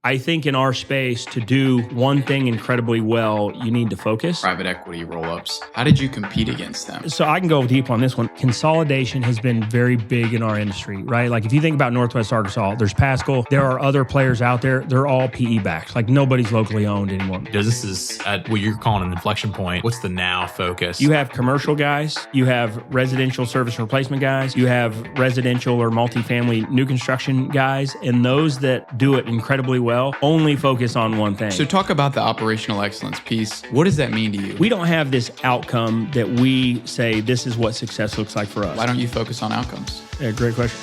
I think in our space, to do one thing incredibly well, you need to focus. Private equity roll-ups. How did you compete against them? So I can go deep on this one. Consolidation has been very big in our industry, right? Like if you think about Northwest Arkansas, there's Paschal. There are other players out there. They're all PE backed. Like nobody's locally owned anymore. This is at what you're calling an inflection point. What's the now focus? You have commercial guys. You have residential service and replacement guys. You have residential or multifamily new construction guys. And those that do it incredibly well only focus on one thing. So talk about the operational excellence piece. What does that mean to you? We don't have this outcome that we say this is what success looks like for us. Why don't you focus on outcomes? Yeah, great question.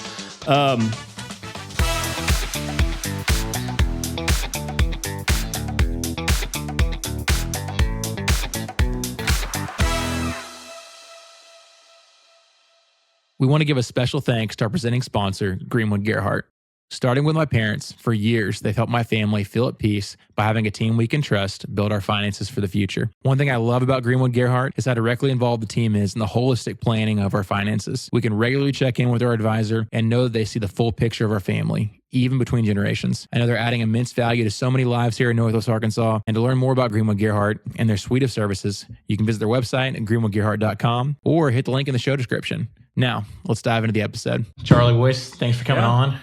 We want to give a special thanks to our presenting sponsor, Greenwood Gerhardt. Starting with my parents, for years, they've helped my family feel at peace by having a team we can trust build our finances for the future. One thing I love about Greenwood Gerhardt is how directly involved the team is in the holistic planning of our finances. We can regularly check in with our advisor and know that they see the full picture of our family, even between generations. I know they're adding immense value to so many lives here in Northwest Arkansas. And to learn more about Greenwood Gerhardt and their suite of services, you can visit their website at greenwoodgerhardt.com or hit the link in the show description. Now, let's dive into the episode. Charley Boyce, thanks for coming on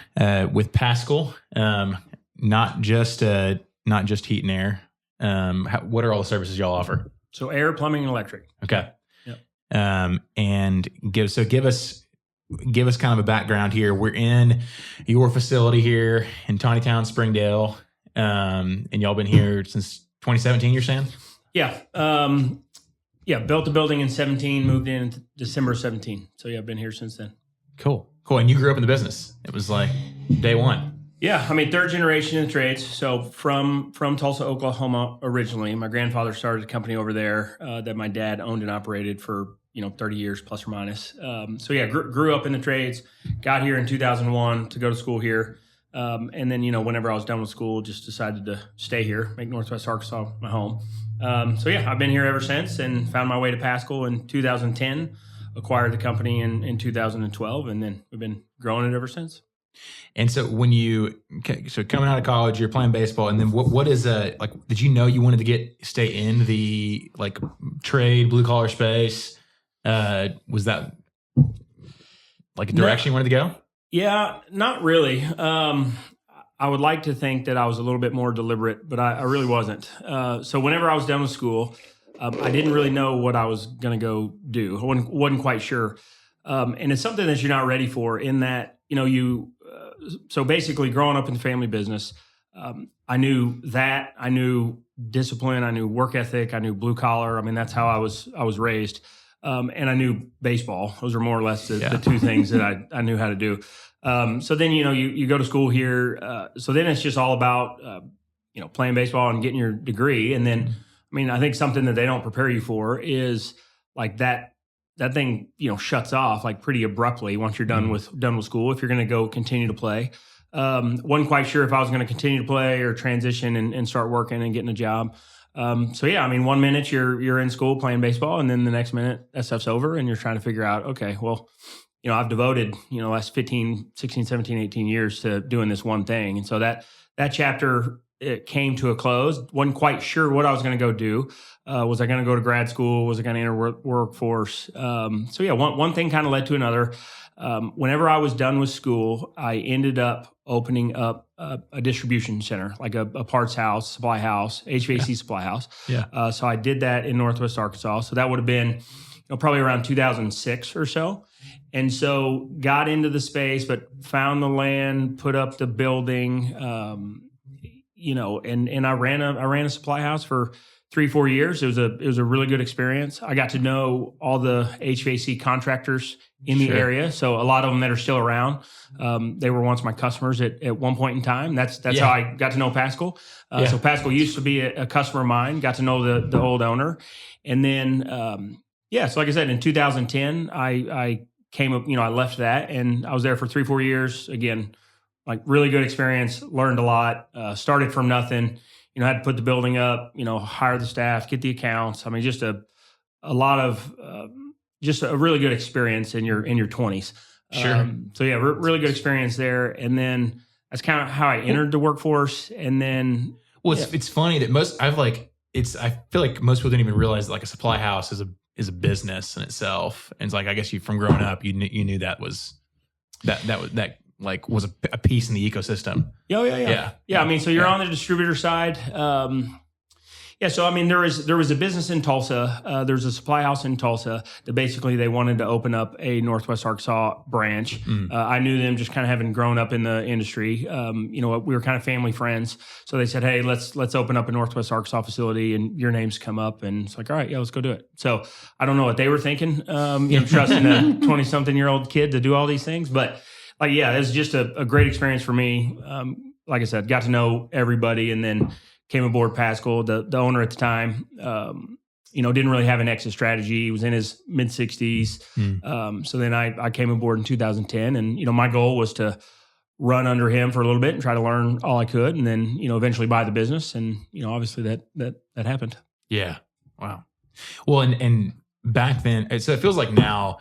with Paschal. Not just heat and air. What are all the services y'all offer? So air, plumbing, and electric. Okay. Yep. And give us kind of a background here. We're in your facility here in Tawny Town, Springdale, and y'all been here since 2017. You're saying? Yeah. Built the building in 17, moved in December 17. So yeah, I've been here since then. Cool. And you grew up in the business. It was like day one. Yeah. I mean, third generation in the trades. So from Tulsa, Oklahoma, originally, my grandfather started a company over there that my dad owned and operated for, 30 years plus or minus. Grew up in the trades, got here in 2001 to go to school here. And then, whenever I was done with school, just decided to stay here, make Northwest Arkansas my home. I've been here ever since and found my way to Paschal in 2010, acquired the company in 2012, and then we've been growing it ever since. And so coming out of college, you're playing baseball, and then what is did you know you wanted to stay in the trade, blue collar space? Was that a direction you wanted to go? Yeah, not really. I would like to think that I was a little bit more deliberate, but I really wasn't. So whenever I was done with school, I didn't really know what I was going to go do. I wasn't quite sure. And it's something that you're not ready for in that, so basically growing up in the family business, I knew discipline, I knew work ethic, I knew blue collar. I mean, that's how I was raised. And I knew baseball. Those are more or less the two things that I knew how to do. So then, you go to school here. So then it's just all about, playing baseball and getting your degree. And then, I think something that they don't prepare you for is like that thing, shuts off like pretty abruptly once you're done with school. If you're going to go continue to play, wasn't quite sure if I was going to continue to play or transition and start working and getting a job. 1 minute you're in school playing baseball, and then the next minute that stuff's over and you're trying to figure out, okay, well, I've devoted, last 15, 16, 17, 18 years to doing this one thing. And so that chapter, it came to a close. Wasn't quite sure what I was going to go do. Was I going to go to grad school? Was I going to enter workforce? One thing kind of led to another. Whenever I was done with school, I ended up opening up a distribution center, like a parts house, supply house, HVAC supply house. Yeah. So I did that in Northwest Arkansas. So that would have been probably around 2006 or so. And so got into the space, but found the land, put up the building, and I ran a supply house for 3-4 years. It was a really good experience. I got to know all the HVAC contractors in the area. So a lot of them that are still around, they were once my customers at one point in time. That's how I got to know Paschal. So Paschal used to be a customer of mine, got to know the old owner. And then, so like I said, in 2010, I came up, I left that and I was there for 3-4 years. Again, like really good experience, learned a lot, started from nothing, had to put the building up, hire the staff, get the accounts. Just a lot of, just a really good experience in your 20s. Sure. Really good experience there. And then that's kind of how I entered the workforce. And then, well, it's funny that I feel like most people didn't even realize that like a supply house is a business in itself. And it's like, I guess from growing up, you knew that was a piece in the ecosystem. Oh, yeah. I mean, so you're on the distributor side. So I mean, there was a business in Tulsa. There's a supply house in Tulsa that basically they wanted to open up a Northwest Arkansas branch. I knew them just kind of having grown up in the industry. We were kind of family friends. So they said, hey, let's open up a Northwest Arkansas facility, and your name's come up. And it's like, all right, yeah, let's go do it. So I don't know what they were thinking, trusting a 20-something-year-old kid to do all these things. But it was just a great experience for me. Like I said, got to know everybody, and then came aboard Paschal. The owner at the time, didn't really have an exit strategy. He was in his mid 60s. So then I came aboard in 2010, and my goal was to run under him for a little bit and try to learn all I could, and then eventually buy the business. And obviously that happened. Yeah. Wow. Well, and back then, so it feels like now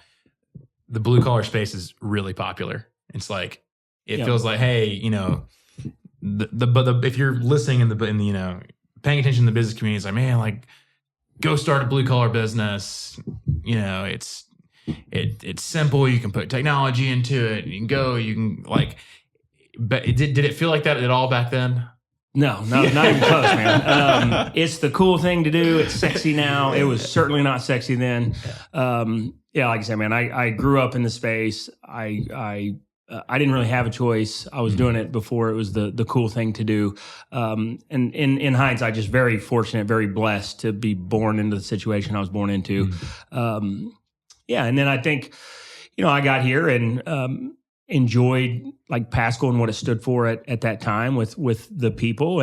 the blue collar space is really popular. It's like it feels like, hey, if you're listening in the paying attention to the business community, it's like, man, like go start a blue collar business. It's simple. You can put technology into it. You can but did it feel like that at all back then? No, not even close, man. It's the cool thing to do. It's sexy now. It was certainly not sexy then. Like I said, man, I grew up in the space. I didn't really have a choice. I was doing it before it was the cool thing to do. And in hindsight, just very fortunate, very blessed to be born into the situation I was born into. And then I think, I got here and enjoyed like Paschal and what it stood for at that time with the people.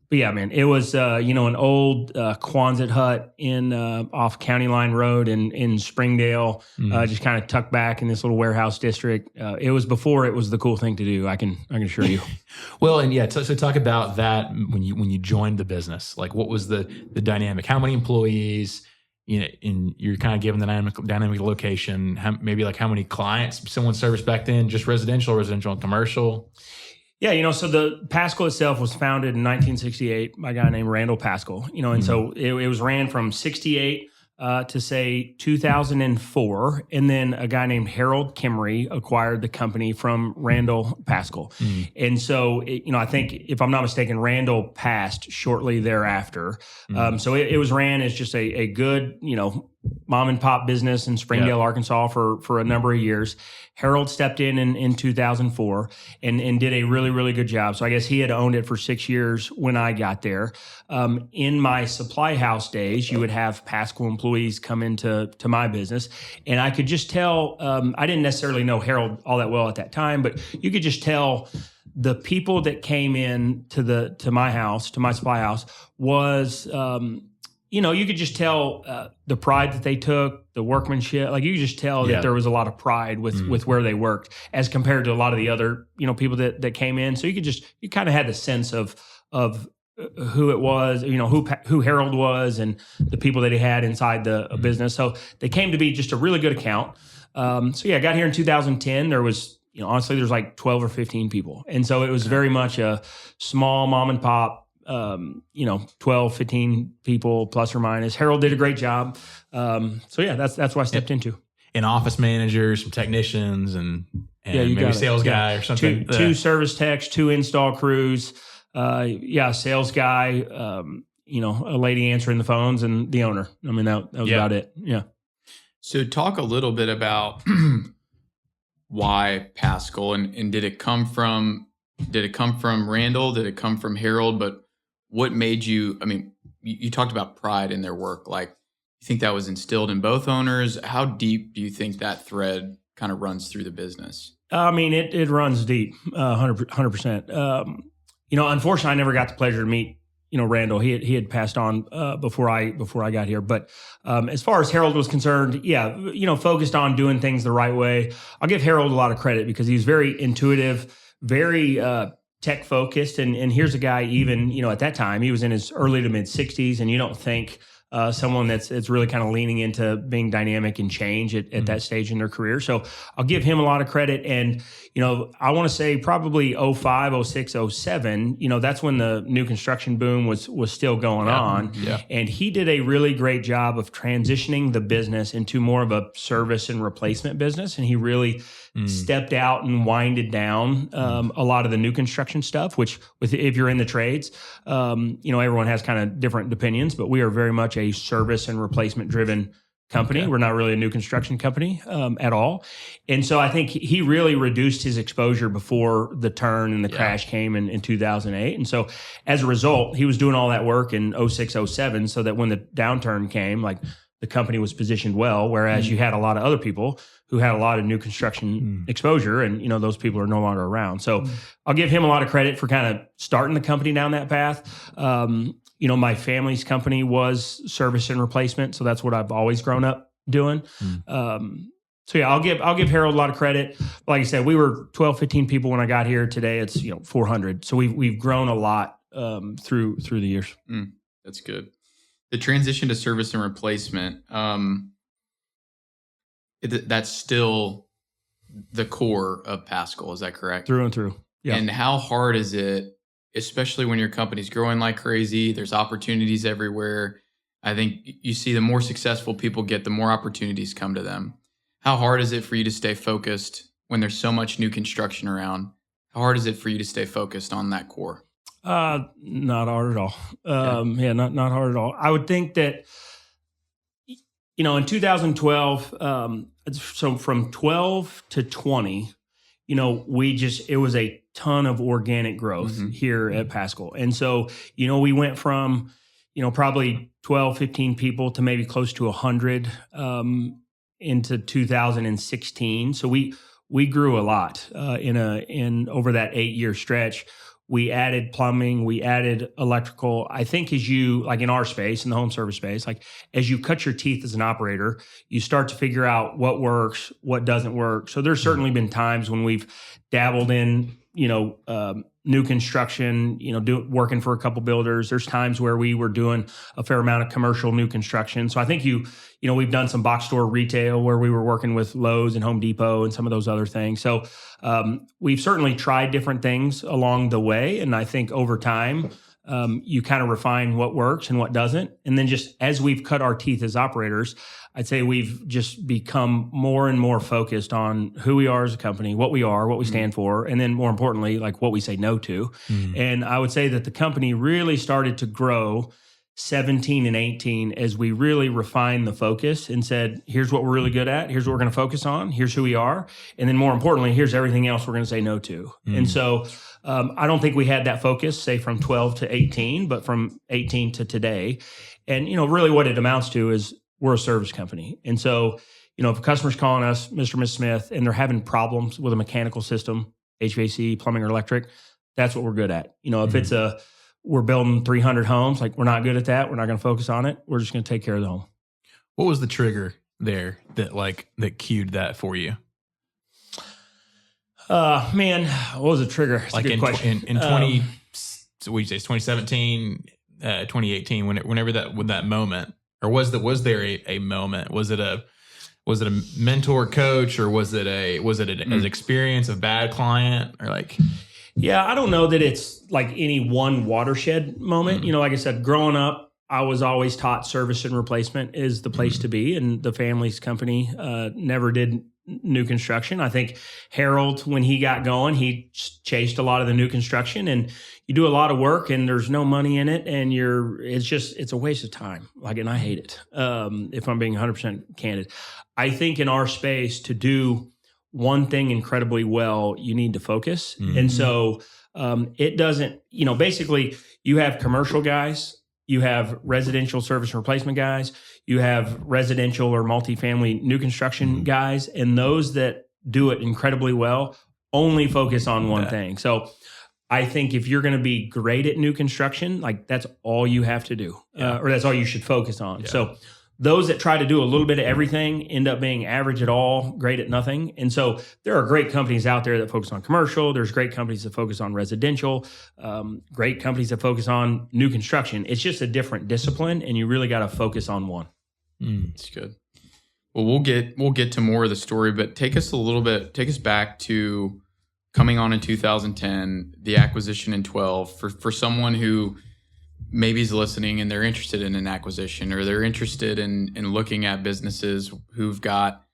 But yeah, man, it was, an old Quonset hut in off County Line Road in Springdale, just kind of tucked back in this little warehouse district. It was before it was the cool thing to do. I can assure you. Well, and so talk about that when you joined the business. Like, what was the dynamic? How many employees? And you're kind of given the dynamic location. How many clients someone serviced back then? Just residential, and commercial. Yeah, so the Paschal itself was founded in 1968 by a guy named Randall Paschal, and so it was ran from 68 to say 2004. And then a guy named Harold Kimmery acquired the company from Randall Paschal. And so, I think if I'm not mistaken, Randall passed shortly thereafter. So it was ran as just a good, mom and pop business in Springdale, Arkansas for a number of years. Harold stepped in 2004 and did a really, really good job. So I guess he had owned it for 6 years when I got there. In my supply house days, you would have Paschal employees come into my business, and I could just tell, I didn't necessarily know Harold all that well at that time, but you could just tell the people that came in to my supply house was, you could just tell the pride that they took, the workmanship. Like you could just tell that there was a lot of pride with where they worked as compared to a lot of the other, people that came in. So you kind of had the sense of who it was, who Harold was and the people that he had inside the business. So they came to be just a really good account. I got here in 2010. There was, honestly, there's like 12 or 15 people. And so it was very much a small mom and pop, 12, 15 people plus or minus. Harold did a great job. That's what I stepped into. An office manager, some technicians, and maybe a sales guy or something. Two service techs, 2 install crews. Sales guy, a lady answering the phones, and the owner. I mean, that was about it. Yeah. So talk a little bit about why Paschal, and did it come from Randall? Did it come from Harold? But what made you, you talked about pride in their work. Like, you think that was instilled in both owners? How deep do you think that thread kind of runs through the business? It runs deep, 100%. Unfortunately, I never got the pleasure to meet, Randall. He had passed on before I got here. But as far as Harold was concerned, focused on doing things the right way. I'll give Harold a lot of credit because he's very intuitive, very tech focused. And here's a guy, even, at that time, he was in his early to mid 60s, and you don't think someone that's really kind of leaning into being dynamic and change at that stage in their career. So I'll give him a lot of credit. And, I want to say probably 05, 06, 07, that's when the new construction boom was still going on. Yeah. And he did a really great job of transitioning the business into more of a service and replacement business. And he really stepped out and winded down a lot of the new construction stuff, which if you're in the trades, everyone has kind of different opinions, but we are very much a service and replacement driven company. Okay. We're not really a new construction company at all. And so I think he really reduced his exposure before the turn and the crash came in 2008. And so as a result, he was doing all that work in 06, 07, so that when the downturn came, like the company was positioned well, whereas you had a lot of other people who had a lot of new construction exposure, and those people are no longer around. So I'll give him a lot of credit for kind of starting the company down that path. My family's company was service and replacement, so that's what I've always grown up doing. So yeah, I'll give Harold a lot of credit. Like I said, we were 12, 15 people when I got here. Today it's 400. So we've grown a lot through the years. That's good. The transition to service and replacement, that's still the core of Paschal. Is that correct? Through and through. Yeah. And how hard is it, especially when your company's growing like crazy? There's opportunities everywhere. I think you see the more successful people get, the more opportunities come to them. How hard is it for you to stay focused when there's so much new construction around? How hard is it for you to stay focused on that core? Not hard at all. Not hard at all. I would think that, in 2012, so from 12 to 20, it was a ton of organic growth here at Paschal. And so, we went from, probably 12, 15 people to maybe close to 100 into 2016. So we grew a lot in over that 8-year stretch. We added plumbing, we added electrical. I think as you, like in our space, in the home service space, like as you cut your teeth as an operator, you start to figure out what works, what doesn't work. So there's certainly been times when we've dabbled in, new construction, working for a couple builders. There's times where we were doing a fair amount of commercial new construction. So I think we've done some box store retail where we were working with Lowe's and Home Depot and some of those other things. So we've certainly tried different things along the way. And I think over time, you kind of refine what works and what doesn't. And then just as we've cut our teeth as operators, I'd say we've just become more and more focused on who we are as a company, what we are, what we stand for, and then more importantly, like what we say no to. And I would say that the company really started to grow 17 and 18 as we really refined the focus and said, here's what we're really good at. Here's what we're going to focus on. Here's who we are. And then more importantly, here's everything else we're going to say no to. And so I don't think we had that focus, say from 12 to 18, but from 18 to today. And, really what it amounts to is we're a service company. And so, if a customer's calling us, Mr. and Ms. Smith, and they're having problems with a mechanical system, HVAC, plumbing or electric, that's what we're good at. If it's we're building 300 homes, like we're not good at that. We're not going to focus on it. We're just going to take care of the home. What was the trigger there that cued that for you? Man, what was the trigger? That's like a good question. In 2017, 2018, whenever that moment, or was there a moment? Was it a mentor, coach, or was it an experience of bad client, or like? Yeah, I don't know that it's like any one watershed moment. Like I said, growing up, I was always taught service and replacement is the place to be, and the family's company never did new construction. I think Harold, when he got going, he chased a lot of the new construction, and you do a lot of work and there's no money in it, and it's a waste of time. And I hate it. If I'm being 100% candid, I think in our space to do one thing incredibly well, you need to focus. And so it doesn't, basically you have commercial guys, you have residential service and replacement guys, you have residential or multifamily new construction guys, and those that do it incredibly well only focus on one thing. So I think if you're going to be great at new construction, like that's all you have to do, or that's all you should focus on. So those that try to do a little bit of everything end up being average at all, great at nothing. And so there are great companies out there that focus on commercial. There's great companies that focus on residential, great companies that focus on new construction. It's just a different discipline, and you really got to focus on one. That's good. Well, we'll get to more of the story, but take us back to coming on in 2010, the acquisition in 12, for someone who maybe is listening and they're interested in an acquisition, or they're interested in looking at businesses who've got,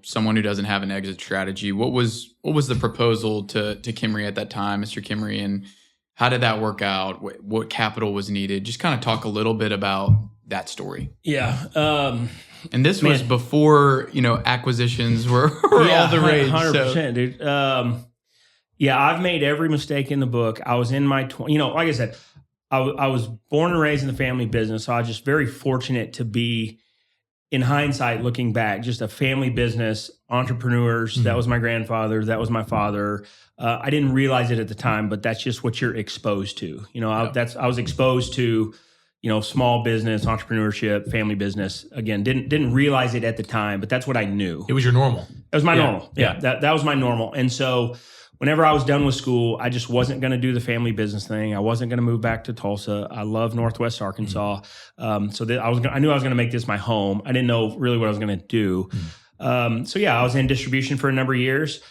someone who doesn't have an exit strategy. What was the proposal to Kimry at that time, Mr. Kimry, and how did that work out? What capital was needed? Just kind of talk a little bit about that story. Yeah. And this was before, acquisitions were all the rage. 100%, dude. I've made every mistake in the book. I was in my, like I said, I was born and raised in the family business. So I was just very fortunate to be, in hindsight, looking back, just a family business, entrepreneurs. Mm-hmm. That was my grandfather. That was my father. I didn't realize it at the time, but that's just what you're exposed to. I was exposed to, small business, entrepreneurship, family business. Again, didn't realize it at the time, but that's what I knew. It was your normal. It was my normal. Yeah. That was my normal. And so whenever I was done with school, I just wasn't going to do the family business thing. I wasn't going to move back to Tulsa. I love Northwest Arkansas. Mm-hmm. I knew I was going to make this my home. I didn't know really what I was going to do. Mm-hmm. I was in distribution for a number of years.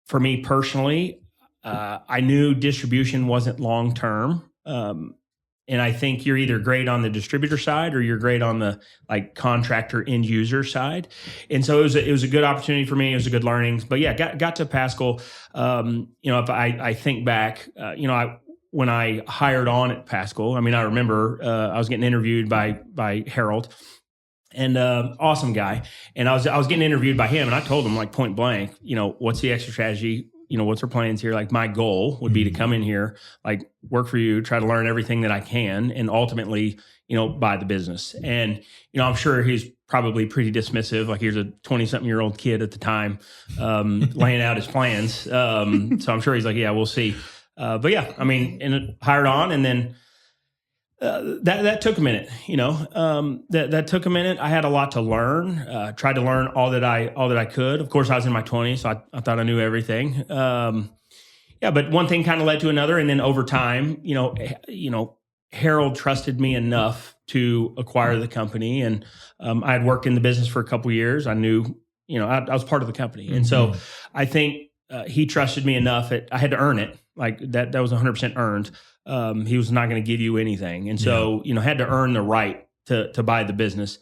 For me personally, I knew distribution wasn't long-term. And I think you're either great on the distributor side or you're great on the contractor end user side. And so it was a good opportunity for me. It was a good learning. But got to Paschal. If I think back, when I hired on at Paschal, I remember I was getting interviewed by Harold, and awesome guy. And I was getting interviewed by him, and I told him point blank, what's the exit strategy? What's our plans here? My goal would be to come in here, work for you, try to learn everything that I can, and ultimately, buy the business. And, I'm sure he's probably pretty dismissive. Here's a 20-something-year-old kid at the time, laying out his plans. So I'm sure he's yeah, we'll see. And hired on, and then that took a minute, that took a minute. I had a lot to learn, tried to learn all that I could. Of course, I was in my 20s, so I thought I knew everything. But one thing kind of led to another. And then over time, Harold trusted me enough to acquire the company. And I had worked in the business for a couple of years. I knew, I was part of the company. Mm-hmm. And so I think he trusted me enough. I had to earn it. That was 100% earned. He was not going to give you anything. And so, had to earn the right to buy the business,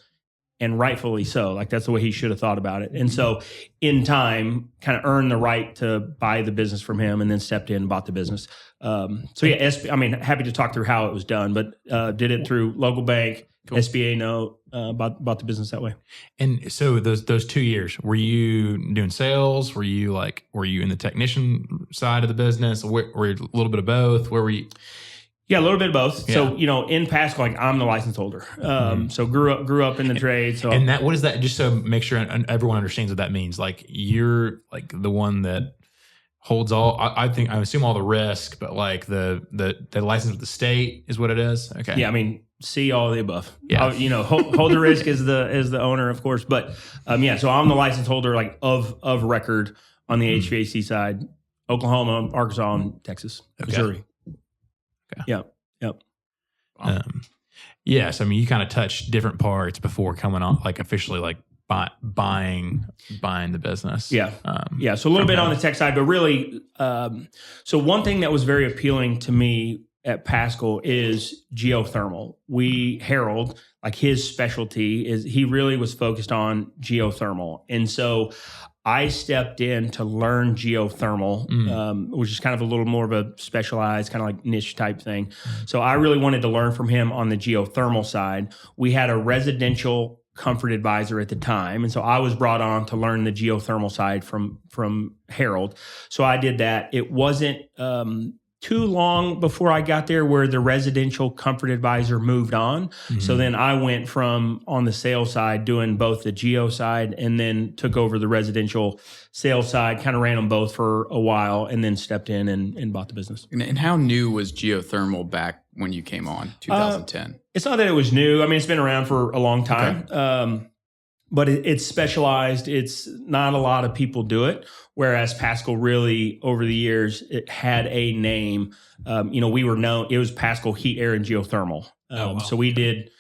and rightfully so. That's the way he should have thought about it. And so in time, kind of earned the right to buy the business from him, and then stepped in and bought the business. Happy to talk through how it was done, but did it through local bank, cool. SBA note, bought the business that way. And so those 2 years, were you doing sales? Were you in the technician side of the business? Were you a little bit of both? Where were you? Yeah, a little bit of both. Yeah. So, in Paschal, I'm the license holder. So grew up in the trade. So, and what is that? Just so make sure everyone understands what that means. You're the one that holds all. I assume all the risk, but the license with the state is what it is. Okay. Yeah, see all of the above. Yeah. Hold the risk as the owner, of course. But so I'm the license holder of record on the HVAC side, Oklahoma, Arkansas, and Texas, Missouri. Okay. Yep. Yes. You kind of touched different parts before coming on, officially buying the business. Yeah. So a little bit on the tech side, but really, so one thing that was very appealing to me at Paschal is geothermal. Harold, his specialty is he really was focused on geothermal. And so I stepped in to learn geothermal, which is kind of a little more of a specialized kind of niche type thing. So I really wanted to learn from him on the geothermal side. We had a residential comfort advisor at the time. And so I was brought on to learn the geothermal side from Harold. So I did that. It wasn't too long before I got there where the residential comfort advisor moved on. Mm-hmm. So then I went from on the sales side doing both the geo side and then took over the residential sales side, kind of ran them both for a while and then stepped in and bought the business. And how new was geothermal back when you came on 2010? It's not that it was new. I mean, it's been around for a long time. Okay. But it's specialized. It's not a lot of people do it. Whereas Paschal really, over the years, it had a name. We were known. It was Paschal Heat, Air, and Geothermal. So we did.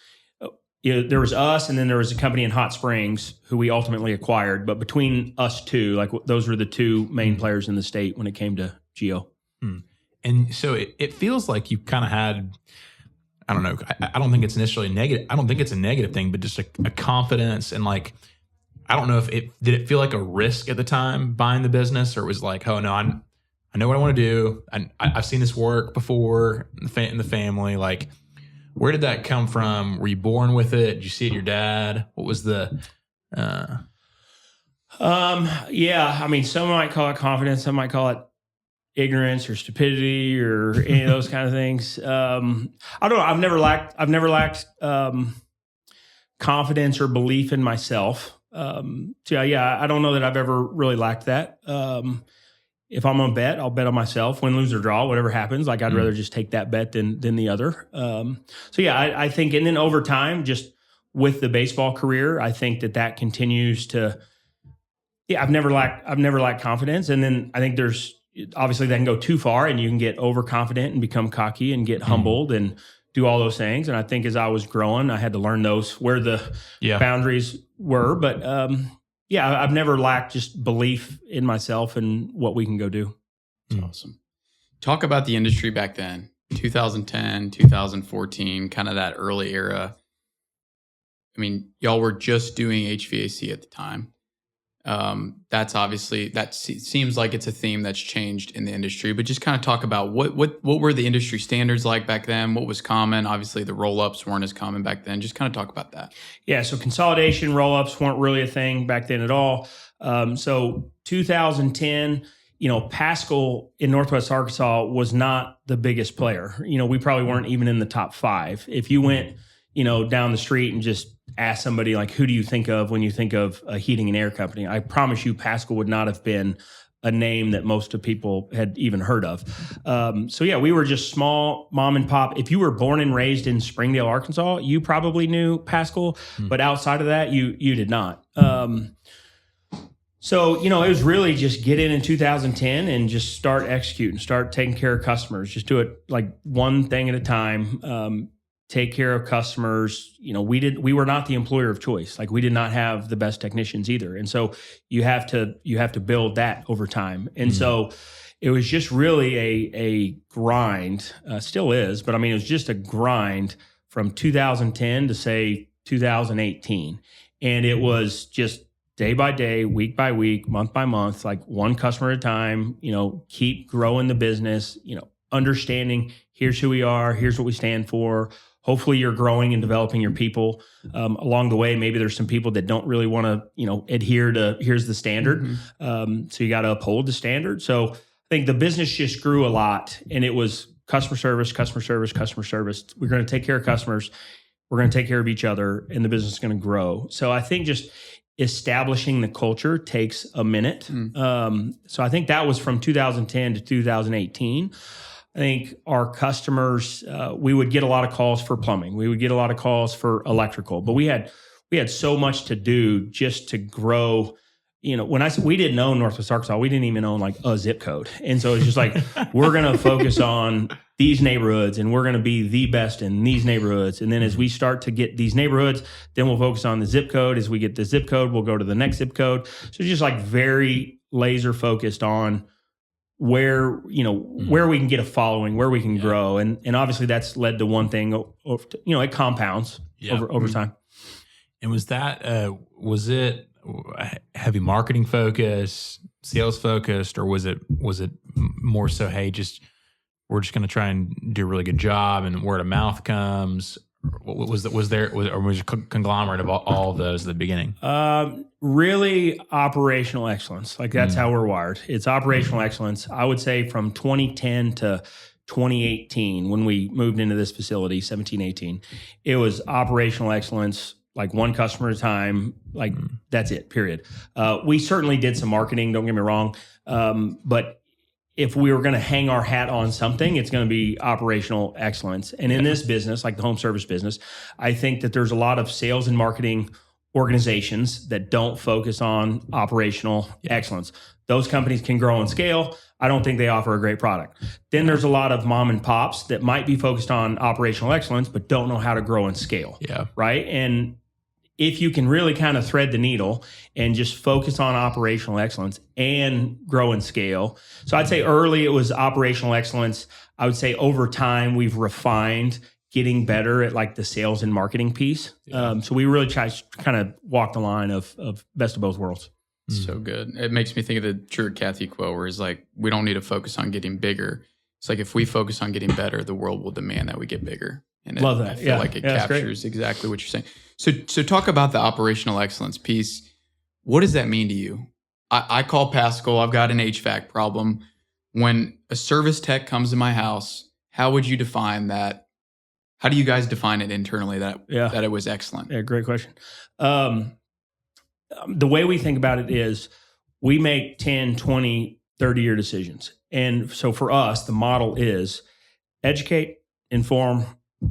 There was us, and then there was a company in Hot Springs who we ultimately acquired. But between us two, like those were the two main players in the state when it came to geo. And so it feels like you kind of had. I don't know. I don't think it's necessarily negative. I don't think it's a negative thing, but just a confidence and like, I don't know if did it feel like a risk at the time buying the business, or it was like, oh no, I know what I want to do. I've seen this work before in the family. Like, where did that come from? Were you born with it? Did you see it in your dad? What was the? Yeah, I mean, some might call it confidence. Some might call it ignorance or stupidity or any of those kind of things. I don't know. I've never lacked confidence or belief in myself. So yeah, I don't know that I've ever really lacked that. If I'm gonna bet, I'll bet on myself, win, lose, or draw, whatever happens. Like I'd rather just take that bet than the other. So yeah, I think, and then over time, just with the baseball career, I think that continues to. Yeah, I've never lacked confidence, and then I think there's. Obviously, that can go too far, and you can get overconfident and become cocky and get humbled and do all those things. And I think as I was growing, I had to learn where the boundaries were. But I've never lacked just belief in myself and what we can go do. That's awesome. Talk about the industry back then, 2010, 2014, kind of that early era. I mean, y'all were just doing HVAC at the time. That seems like it's a theme that's changed in the industry, but just kind of talk about what were the industry standards like back then? What was common? Obviously the roll-ups weren't as common back then. Just kind of talk about that. Yeah. So consolidation, roll-ups weren't really a thing back then at all. So 2010, Paschal in Northwest Arkansas was not the biggest player. We probably weren't even in the top 5. If you went, down the street and just ask somebody like, who do you think of when you think of a heating and air company? I promise you Paschal would not have been a name that most of people had even heard of. So yeah, we were just small mom and pop. If you were born and raised in Springdale, Arkansas, you probably knew Paschal, but outside of that, you did not. So, it was really just get in 2010 and just start executing, start taking care of customers, just do it like one thing at a time. Take care of customers. We were not the employer of choice. Like we did not have the best technicians either. And so you have to build that over time. And so it was just really a grind, still is, but I mean, it was just a grind from 2010 to say 2018. And it was just day by day, week by week, month by month, like one customer at a time, keep growing the business, understanding here's who we are, here's what we stand for. Hopefully you're growing and developing your people along the way. Maybe there's some people that don't really want to, adhere to here's the standard. So you got to uphold the standard. So I think the business just grew a lot, and it was customer service, customer service, customer service. We're going to take care of customers. We're going to take care of each other, and the business is going to grow. So I think just establishing the culture takes a minute. So I think that was from 2010 to 2018. I think our customers, we would get a lot of calls for plumbing. We would get a lot of calls for electrical, but we had so much to do just to grow. When we didn't own Northwest Arkansas, we didn't even own like a zip code. And so it's just like, we're going to focus on these neighborhoods and we're going to be the best in these neighborhoods. And then as we start to get these neighborhoods, then we'll focus on the zip code. As we get the zip code, we'll go to the next zip code. So it's just like very laser focused on where we can get a following, where we can grow. And obviously that's led to one thing, it compounds over time. And was it heavy marketing focus, sales focused, or was it more so, hey, we're just going to try and do a really good job and word of mouth comes? Was there a conglomerate of all of those at the beginning? Really operational excellence. Like that's how we're wired. It's operational excellence. I would say from 2010 to 2018, when we moved into this facility, 17, 18, it was operational excellence, like one customer at a time, like that's it, period. We certainly did some marketing, don't get me wrong. But if we were going to hang our hat on something, it's going to be operational excellence. And in this business, like the home service business, I think that there's a lot of sales and marketing organizations that don't focus on operational excellence. Those companies can grow and scale. I don't think they offer a great product. Then there's a lot of mom and pops that might be focused on operational excellence, but don't know how to grow and scale. Yeah. Right. And if you can really kind of thread the needle and just focus on operational excellence and grow and scale. So I'd say early it was operational excellence. I would say over time we've refined getting better at like the sales and marketing piece. So we really try to kind of walk the line of best of both worlds. So good. It makes me think of the True Kathy quote where it's like, we don't need to focus on getting bigger. It's like, if we focus on getting better, the world will demand that we get bigger. And love that. I feel like it captures exactly what you're saying. So talk about the operational excellence piece. What does that mean to you? I call Paschal. I've got an HVAC problem. When a service tech comes to my house, how would you define that? How do you guys define it internally that it was excellent? Yeah, great question. The way we think about it is we make 10, 20, 30-year decisions. And so for us, the model is educate, inform,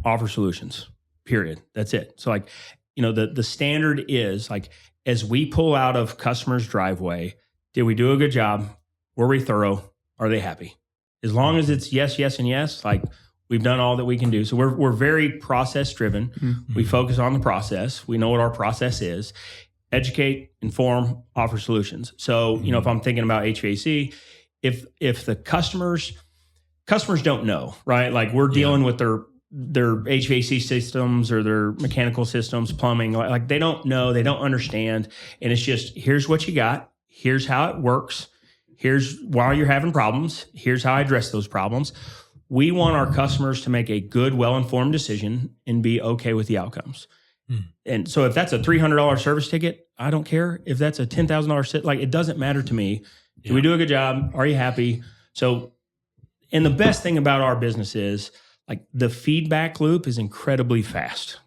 offer solutions, period. That's it. So like, the standard is like, as we pull out of customer's driveway, did we do a good job? Were we thorough? Are they happy? As long as it's yes, yes, and yes, like we've done all that we can do. So we're very process driven. Mm-hmm. We focus on the process. We know what our process is. Educate, inform, offer solutions. So, if I'm thinking about HVAC, if the customers don't know, right? Like we're dealing with their HVAC systems or their mechanical systems, plumbing, like they don't know, they don't understand. And it's just, here's what you got. Here's how it works. Here's why you're having problems. Here's how I address those problems. We want our customers to make a good, well-informed decision and be okay with the outcomes. And so if that's a $300 service ticket, I don't care. If that's a $10,000 sit, like it doesn't matter to me. Do we do a good job? Are you happy? So, and the best thing about our business is like the feedback loop is incredibly fast,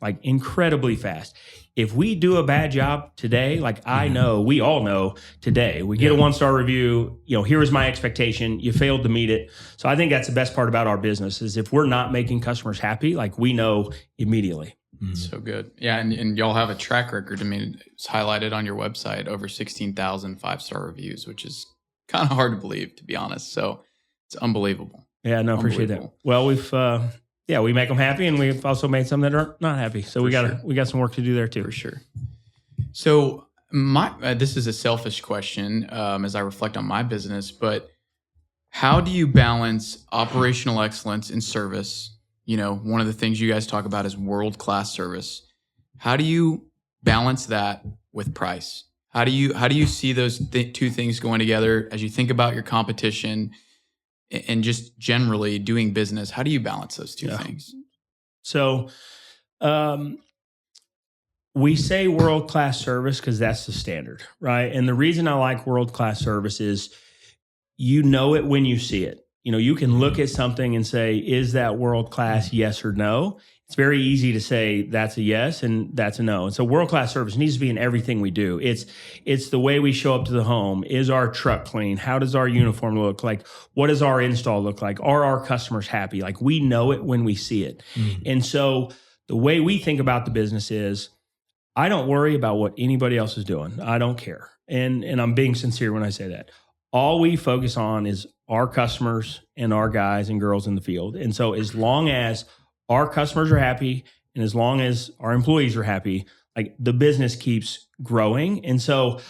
If we do a bad job today, like I know, we all know today, we get a 1-star review, here was my expectation, you failed to meet it. So I think that's the best part about our business is if we're not making customers happy, like we know immediately. So good. Yeah. And y'all have a track record. I mean, it's highlighted on your website, over 16,000 5-star reviews, which is kind of hard to believe, to be honest. So it's unbelievable. Yeah, no, appreciate that. Well, we've, we make them happy, and we've also made some that are not happy. So we got some work to do there too. For sure. So this is a selfish question as I reflect on my business, but how do you balance operational excellence in service? One of the things you guys talk about is world-class service. How do you balance that with price? How do you see those two things going together as you think about your competition and just generally doing business? How do you balance those two things? So, we say world-class service because that's the standard, right? And the reason I like world-class service is it when you see it. You can look at something and say, is that world-class, yes or no? It's very easy to say that's a yes and that's a no. And so world-class service needs to be in everything we do. It's the way we show up to the home. Is our truck clean? How does our uniform look? Like, what does our install look like? Are our customers happy? Like, we know it when we see it. And so the way we think about the business is, I don't worry about what anybody else is doing. I don't care. And I'm being sincere when I say that. All we focus on is our customers and our guys and girls in the field. And so as long as our customers are happy and as long as our employees are happy, like the business keeps growing. And so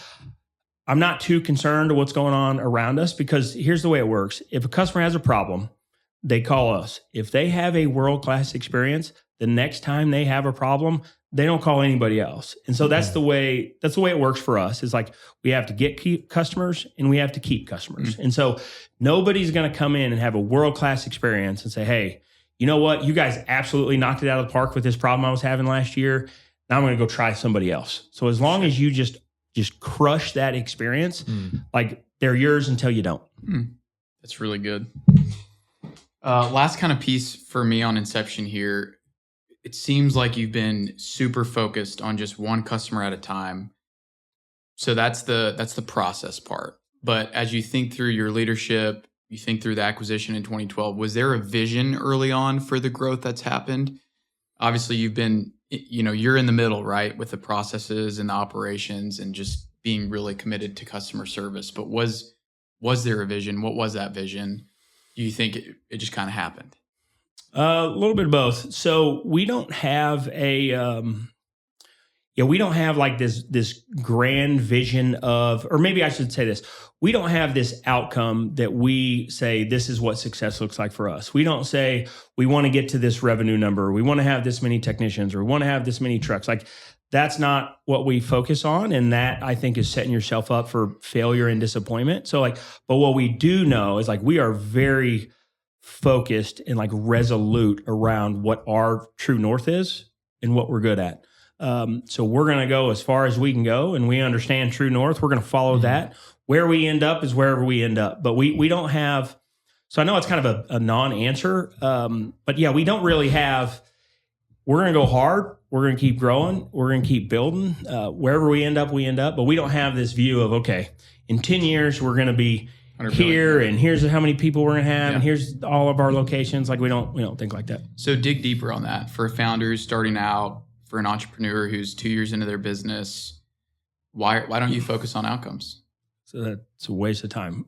I'm not too concerned with what's going on around us because here's the way it works. If a customer has a problem, they call us. If they have a world-class experience, the next time they have a problem, they don't call anybody else. And so that's the way it works for us. It's like we have to keep customers and we have to keep customers. And so nobody's going to come in and have a world-class experience and say, hey, you know what? You guys absolutely knocked it out of the park with this problem I was having last year. Now I'm going to go try somebody else. So as long as you just crush that experience, like they're yours until you don't. That's really good. Last kind of piece for me on Inception here. It seems like you've been super focused on just one customer at a time. So that's the process part. But as you think through your leadership, you think through the acquisition in 2012, was there a vision early on for the growth that's happened? Obviously, you've been, you're in the middle, right, with the processes and the operations and just being really committed to customer service. But was there a vision? What was that vision? Do you think it just kind of happened? A little bit of both. So we don't have we don't have like this grand vision of, or maybe I should say this, we don't have this outcome that we say this is what success looks like for us. We don't say we want to get to this revenue number, we want to have this many technicians, or we want to have this many trucks. Like that's not what we focus on, and that I think is setting yourself up for failure and disappointment. So but what we do know is we are very focused and resolute around what our true north is and what we're good at. So we're going to go as far as we can go, and we understand true north. We're going to follow that. Where we end up is wherever we end up. But we don't have, so I know it's kind of a non-answer, but yeah, we don't really have, we're going to go hard. We're going to keep growing. We're going to keep building. Wherever we end up, we end up. But we don't have this view of, okay, in 10 years, we're going to be here, and here's how many people we're going to have, and here's all of our locations. We don't think like that. So dig deeper on that for founders starting out, for an entrepreneur who's 2 years into their business. Why don't you focus on outcomes? So that's a waste of time.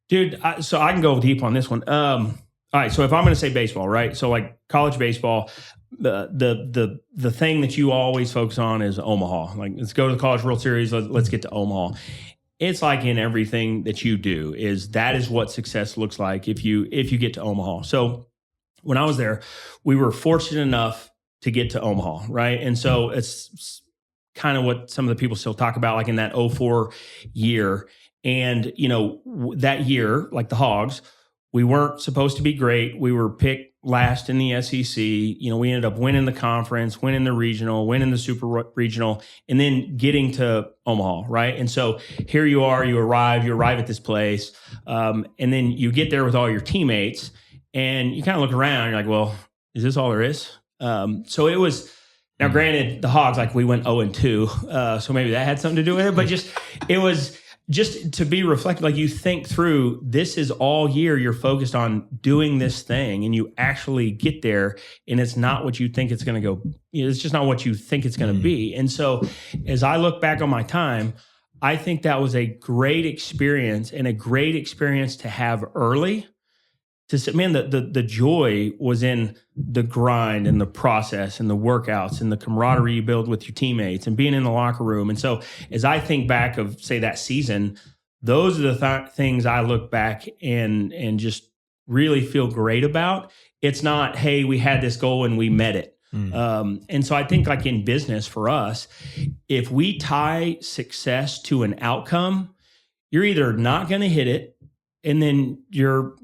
Dude, so I can go deep on this one. All right, so if I'm going to say baseball, right? So college baseball, the thing that you always focus on is Omaha. Let's go to the College World Series. Let's get to Omaha. It's in everything that you do that is what success looks like if you get to Omaha. So when I was there, we were fortunate enough to get to Omaha, right? And so it's kind of what some of the people still talk about, in that 2004 year. And, that year, the Hogs, we weren't supposed to be great. We were picked last in the SEC. We ended up winning the conference, winning the regional, winning the super regional, and then getting to Omaha, right? And so here you are, you arrive at this place, and then you get there with all your teammates, and you kind of look around, and you're well, is this all there is? So it was, now granted, the Hogs, we went 0-2, so maybe that had something to do with it, but it was just to be reflective, you think through, this is all year you're focused on doing this thing, and you actually get there, and it's not what you think it's going to go. It's just not what you think it's going to be. And so as I look back on my time, I think that was a great experience, and a great experience to have early. To say, man, the joy was in the grind and the process and the workouts and the camaraderie you build with your teammates and being in the locker room. And so as I think back of, say, that season, those are the things I look back and just really feel great about. It's not, hey, we had this goal and we met it. And so I think in business for us, if we tie success to an outcome, you're either not going to hit it, and then you're,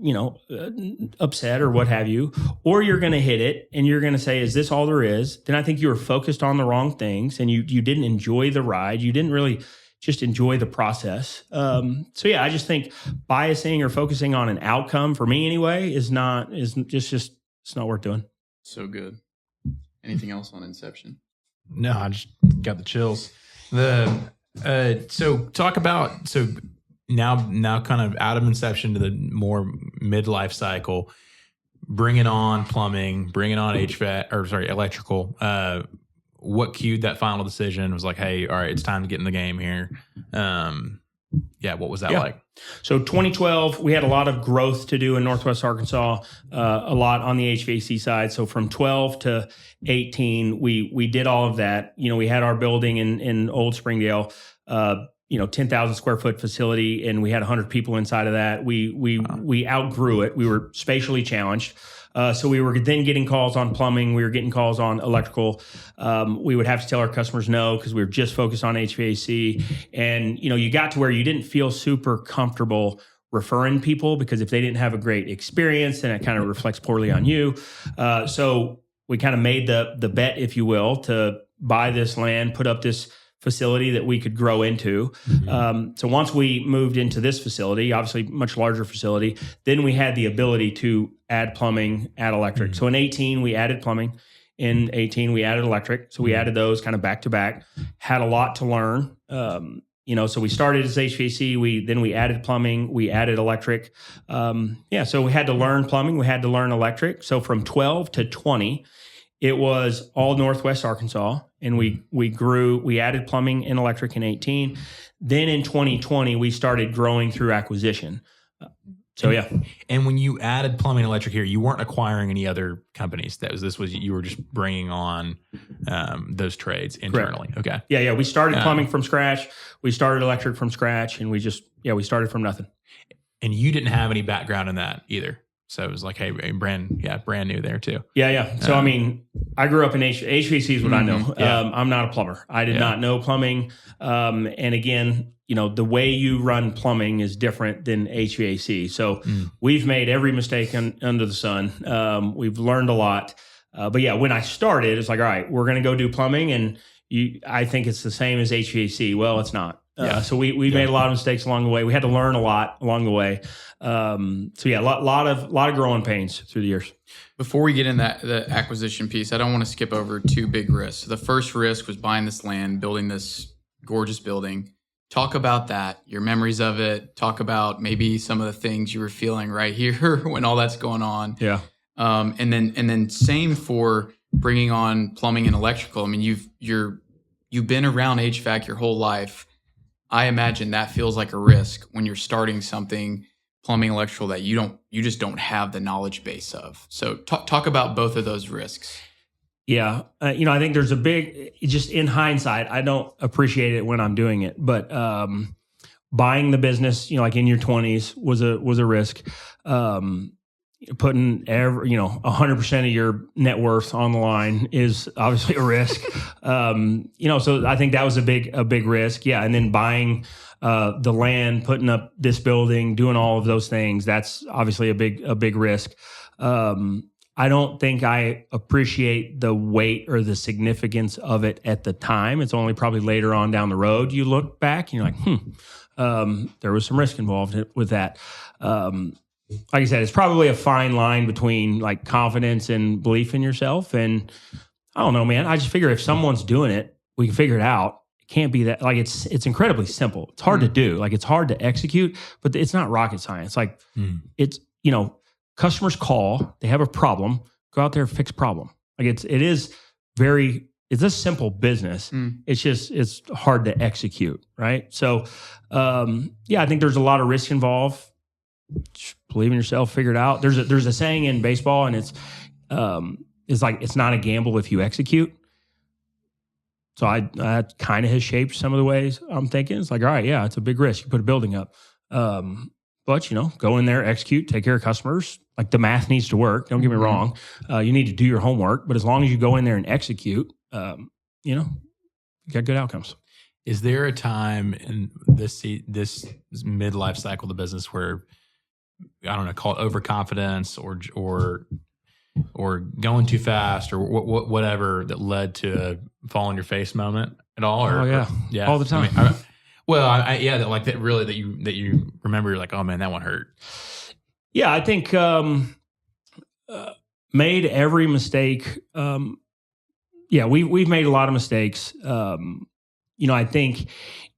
upset or what have you, or you're going to hit it and you're going to say, is this all there is? Then I think you were focused on the wrong things, and you didn't enjoy the ride. You didn't really just enjoy the process. So yeah, I just think biasing or focusing on an outcome, for me anyway, is just it's not worth doing. So good. Anything else on Inception? No, I just got the chills. Now kind of out of Inception to the more midlife cycle, bringing on plumbing, bringing on electrical. What cued that final decision was hey, all right, it's time to get in the game here. What was that like? So 2012, we had a lot of growth to do in Northwest Arkansas, a lot on the HVAC side. So from 12 to 18, we did all of that. We had our building in Old Springdale, 10,000 square foot facility, and we had 100 people inside of that. We outgrew it. We were spatially challenged. So we were then getting calls on plumbing. We were getting calls on electrical. We would have to tell our customers no, because we were just focused on HVAC. And, you got to where you didn't feel super comfortable referring people, because if they didn't have a great experience, then it kind of reflects poorly on you. So we kind of made the bet, if you will, to buy this land, put up this facility that we could grow into. So once we moved into this facility, obviously much larger facility, then we had the ability to add plumbing, add electric. So in 18, we added plumbing. In 18, we added electric. So we added those kind of back to back, had a lot to learn. So we started as HVAC. Then we added plumbing. We added electric. So we had to learn plumbing. We had to learn electric. So from 12 to 20, it was all Northwest Arkansas. And we grew. We added plumbing and electric in 18. Then in 2020, we started growing through acquisition. And when you added plumbing and electric here, you weren't acquiring any other companies. You were just bringing on those trades internally. Correct. Okay. Yeah. We started plumbing from scratch. We started electric from scratch, and we started from nothing. And you didn't have any background in that either. So it was like, hey, brand new there too. Yeah. So I grew up in HVAC is what I know. I'm not a plumber. I did not know plumbing. And again, the way you run plumbing is different than HVAC. So we've made every mistake under the sun. We've learned a lot. But when I started, it's like, all right, we're going to go do plumbing. And I think it's the same as HVAC. Well, it's not. So we made a lot of mistakes along the way. We had to learn a lot along the way. A lot of growing pains through the years. Before we get in the acquisition piece, I don't want to skip over two big risks. The first risk was buying this land, building this gorgeous building. Talk about that, your memories of it. Talk about maybe some of the things you were feeling right here when all that's going on. Yeah. And then same for bringing on plumbing and electrical. I mean, you've been around HVAC your whole life. I imagine that feels like a risk when you're starting something, plumbing, electrical, that you just don't have the knowledge base of. So talk about both of those risks. Yeah. I think there's a big, just in hindsight, I don't appreciate it when I'm doing it, but buying the business, like in your 20s was a risk. Putting 100% of your net worth on the line is obviously a risk. So I think that was a big risk. Yeah. And then buying the land, putting up this building, doing all of those things, that's obviously a big risk. I don't think I appreciate the weight or the significance of it at the time. It's only probably later on down the road you look back and you're like, there was some risk involved with that. Like I said, it's probably a fine line between like confidence and belief in yourself. And I don't know, man. I just figure if someone's doing it, we can figure it out. It can't be that, like, it's incredibly simple. It's hard to do. Like, it's hard to execute, but it's not rocket science. Like it's, customers call, they have a problem, go out there and fix problem. Like it's a simple business. It's hard to execute. Right. So, I think there's a lot of risk involved. Just believe in yourself, figure it out. There's a saying in baseball, and it's like, it's not a gamble if you execute. So that kind of has shaped some of the ways I'm thinking. It's like, all right, yeah, it's a big risk. You put a building up. But go in there, execute, take care of customers. Like, the math needs to work. Don't get me wrong. You need to do your homework, but as long as you go in there and execute, you got good outcomes. Is there a time in this midlife cycle of the business where, I don't know, call it overconfidence or going too fast or whatever, that led to a fall on your face moment at all? Or, yeah, all the time. That you remember. You're like, oh man, that one hurt. Yeah, I think made every mistake. We've made a lot of mistakes. I think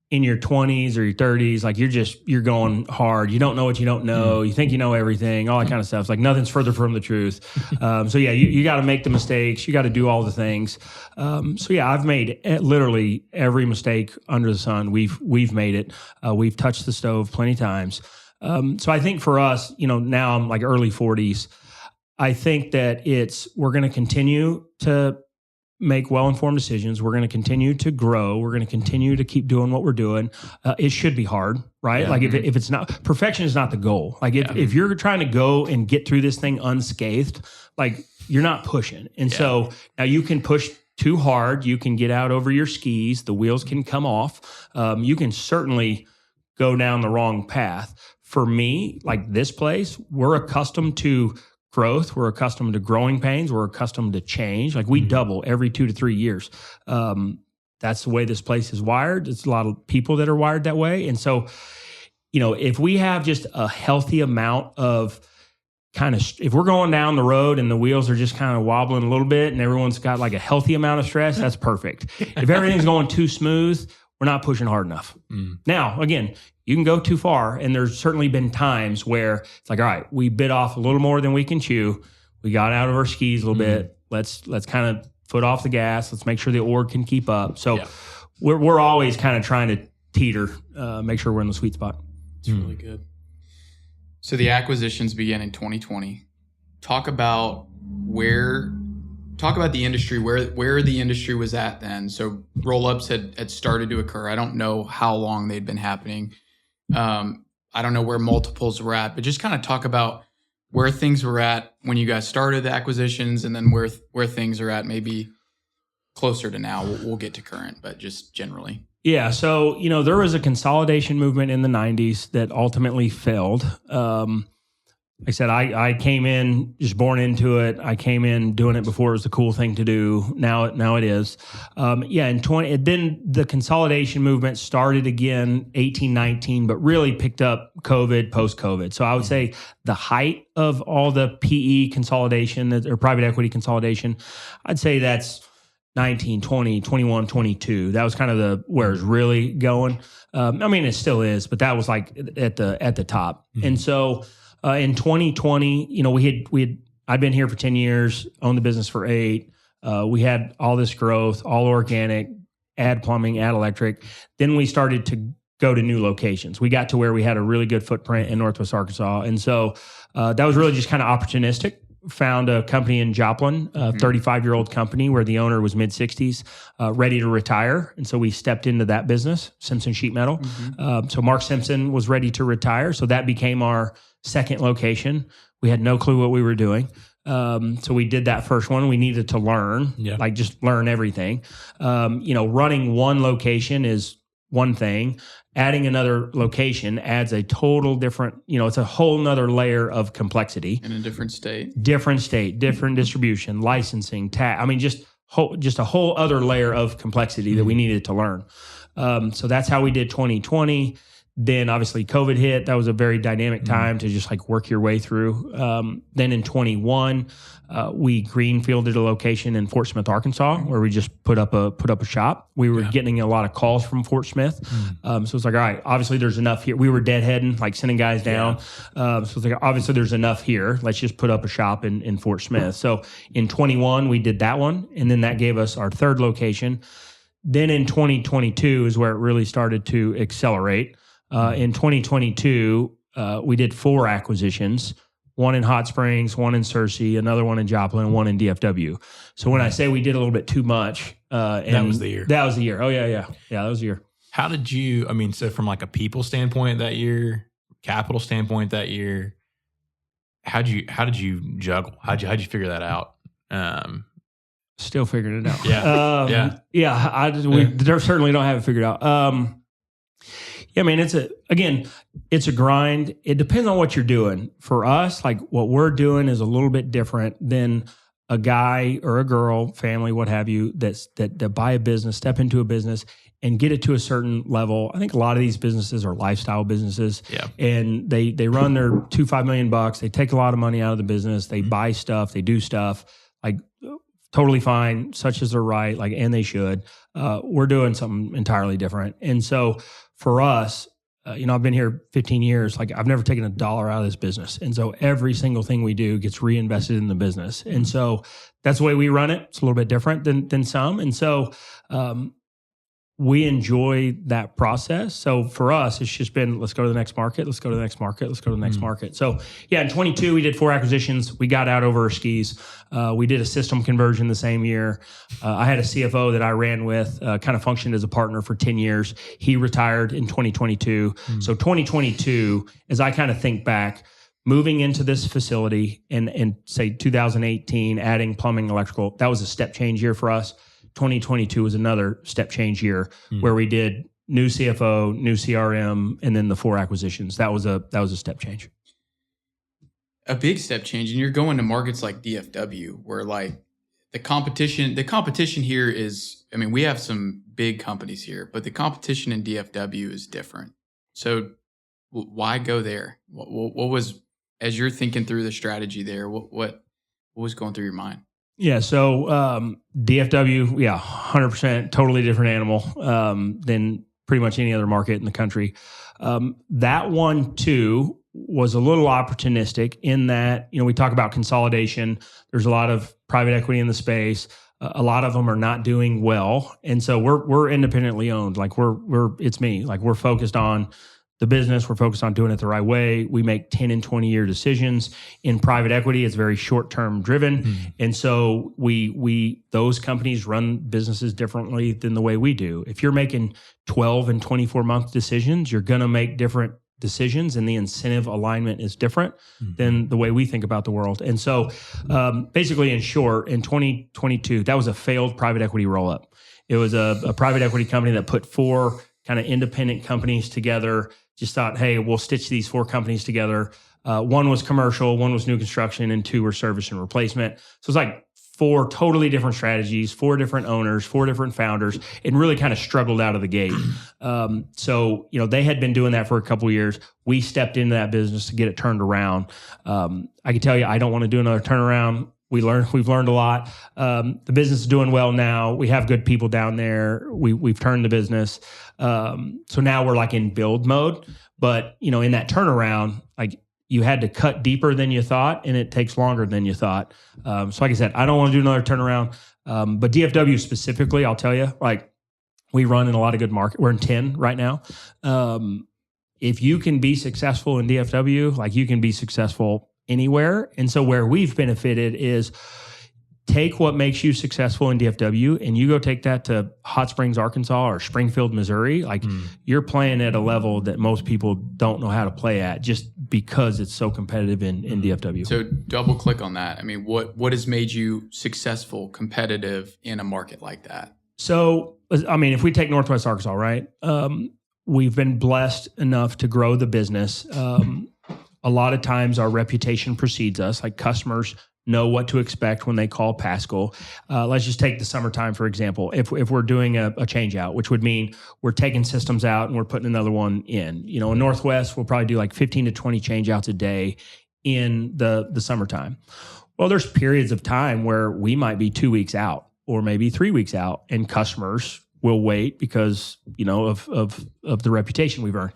in your 20s or your 30s, like you're going hard. You don't know what you don't know. You think you know everything, all that kind of stuff. It's like nothing's further from the truth. You got to make the mistakes. You got to do all the things. I've made literally every mistake under the sun. We've made it. We've touched the stove plenty of times. So I think for us, now I'm like early 40s. I think that we're going to continue to make well-informed decisions. We're going to continue to grow. We're going to continue to keep doing what we're doing. It should be hard, right? Yeah. Like if it's not, perfection is not the goal. Like if you're trying to go and get through this thing unscathed, like you're not pushing. And so now you can push too hard. You can get out over your skis. The wheels can come off. You can certainly go down the wrong path. For me, like this place, we're accustomed to growth. We're accustomed to growing pains. We're accustomed to change. Like we double every 2 to 3 years. That's the way this place is wired. It's a lot of people that are wired that way. And so, if we have just a healthy amount of if we're going down the road and the wheels are just kind of wobbling a little bit and everyone's got like a healthy amount of stress, that's perfect. If everything's going too smooth, we're not pushing hard enough. Now, again, you can go too far, and there's certainly been times where it's like, all right, we bit off a little more than we can chew. We got out of our skis a little bit. Let's kind of foot off the gas. Let's make sure the org can keep up. So we're always kind of trying to teeter, make sure we're in the sweet spot. It's really good. So the acquisitions began in 2020. Talk about the industry, where the industry was at then. So roll-ups had started to occur. I don't know how long they'd been happening. I don't know where multiples were at, but just kind of talk about where things were at when you guys started the acquisitions, and then where things are at maybe closer to now. We'll get to current, but just generally. Yeah. So, there was a consolidation movement in the 90s that ultimately failed. Like I said, I came in just born into it. I came in doing it before it was the cool thing to do. Now it is. Then the consolidation movement started again 18, 19, but really picked up post-COVID. So I would say the height of all the PE consolidation or private equity consolidation, I'd say that's 19, 20, 21, 22. That was kind of where it's really going. It still is, but that was like at the top. And so in 2020, I'd been here for 10 years, owned the business for 8. We had all this growth, all organic, add plumbing, add electric. Then we started to go to new locations. We got to where we had a really good footprint in Northwest Arkansas. And so that was really just kind of opportunistic. Found a company in Joplin, a 35-year-old company where the owner was mid-60s, ready to retire. And so we stepped into that business, Simpson Sheet Metal. So Mark Simpson was ready to retire. So that became our second location. We had no clue what we were doing. So we did that first one. We needed to learn, just learn everything. Running one location is one thing. Adding another location adds a total different, it's a whole nother layer of complexity. In a different state, different distribution, licensing, tax. Just a whole other layer of complexity that we needed to learn. So that's how we did 2020. Then obviously COVID hit. That was a very dynamic time to just work your way through. Then in 21, we greenfielded a location in Fort Smith, Arkansas, where we just put up a shop. We were getting a lot of calls from Fort Smith. So it's like, all right, obviously there's enough here. We were deadheading, sending guys down. So it's like, obviously there's enough here. Let's just put up a shop in Fort Smith. So in 21, we did that one. And then that gave us our third location. Then in 2022 is where it really started to accelerate. In 2022, we did 4 acquisitions, one in Hot Springs, one in Searcy, another one in Joplin, and one in DFW. So when I say we did a little bit too much, that was the year. That was the year. Oh yeah. Yeah, that was the year. How did you, so from a people standpoint that year, capital standpoint that year, how did you juggle? How'd you figure that out? Still figuring it out. We certainly don't have it figured out. It's a grind. It depends on what you're doing. For us, what we're doing is a little bit different than a guy or a girl, family, what have you, that buy a business, step into a business and get it to a certain level. I think a lot of these businesses are lifestyle businesses, and they run their $2-5 million. They take a lot of money out of the business. They buy stuff. They do stuff totally fine, such as their right, and they should. We're doing something entirely different. And so for us, I've been here 15 years. I've never taken $1 out of this business. And so every single thing we do gets reinvested in the business. And so that's the way we run it. It's a little bit different than some. And so we enjoy that process. So for us, it's just been, let's go to the next market. Let's go to the next market. Let's go to the next market. So in 22, we did 4 acquisitions. We got out over our skis. We did a system conversion the same year. I had a CFO that I ran with, kind of functioned as a partner for 10 years. He retired in 2022. So 2022, as I kind of think back, moving into this facility and say 2018, adding plumbing, electrical, that was a step change year for us. 2022 was another step change year where we did new CFO, new CRM, and then the 4 acquisitions. That was a step change. A big step change. And you're going to markets like DFW where the competition here is, we have some big companies here, but the competition in DFW is different. So why go there? What was, as you're thinking through the strategy there, what was going through your mind? Yeah, so DFW, 100%, totally different animal than pretty much any other market in the country. That one too was a little opportunistic in that, we talk about consolidation. There's a lot of private equity in the space. A lot of them are not doing well. And so we're independently owned. Like it's me. Like we're focused on the business. We're focused on doing it the right way. We make 10 and 20 year decisions. In private equity, it's very short-term driven. Mm-hmm. And so those companies run businesses differently than the way we do. If you're making 12 and 24 month decisions, you're going to make different decisions, and the incentive alignment is different than the way we think about the world. And so basically, in short, in 2022, that was a failed private equity roll-up. It was a private equity company that put 4 kind of independent companies together, just thought, hey, we'll stitch these 4 companies together. One was commercial, one was new construction, and 2 were service and replacement. So it's like 4 totally different strategies, 4 different owners, 4 different founders, and really kind of struggled out of the gate. So, they had been doing that for a couple of years. We stepped into that business to get it turned around. I can tell you, I don't want to do another turnaround. We've learned a lot. The business is doing well now. We have good people down there. We've turned the business. So now we're like in build mode, but in that turnaround, like you had to cut deeper than you thought, and it takes longer than you thought. So like I said, I don't want to do another turnaround. But DFW specifically, I'll tell you, like we run in a lot of good market. We're in 10 right now. If you can be successful in DFW, like you can be successful anywhere. And so where we've benefited is take what makes you successful in DFW and you go take that to Hot Springs, Arkansas or Springfield, Missouri. Like you're playing at a level that most people don't know how to play at just because it's so competitive in DFW. So double click on that. I mean, what has made you successful, competitive in a market like that? So, I mean, if we take Northwest Arkansas, right? We've been blessed enough to grow the business. A lot of times our reputation precedes us, like customers know what to expect when they call Paschal. Let's just take the summertime, for example. If we're doing a change out, which would mean we're taking systems out and we're putting another one in. In Northwest, we'll probably do like 15 to 20 change outs a day in the summertime. Well, there's periods of time where we might be 2 weeks out or maybe 3 weeks out, and customers will wait because, of the reputation we've earned.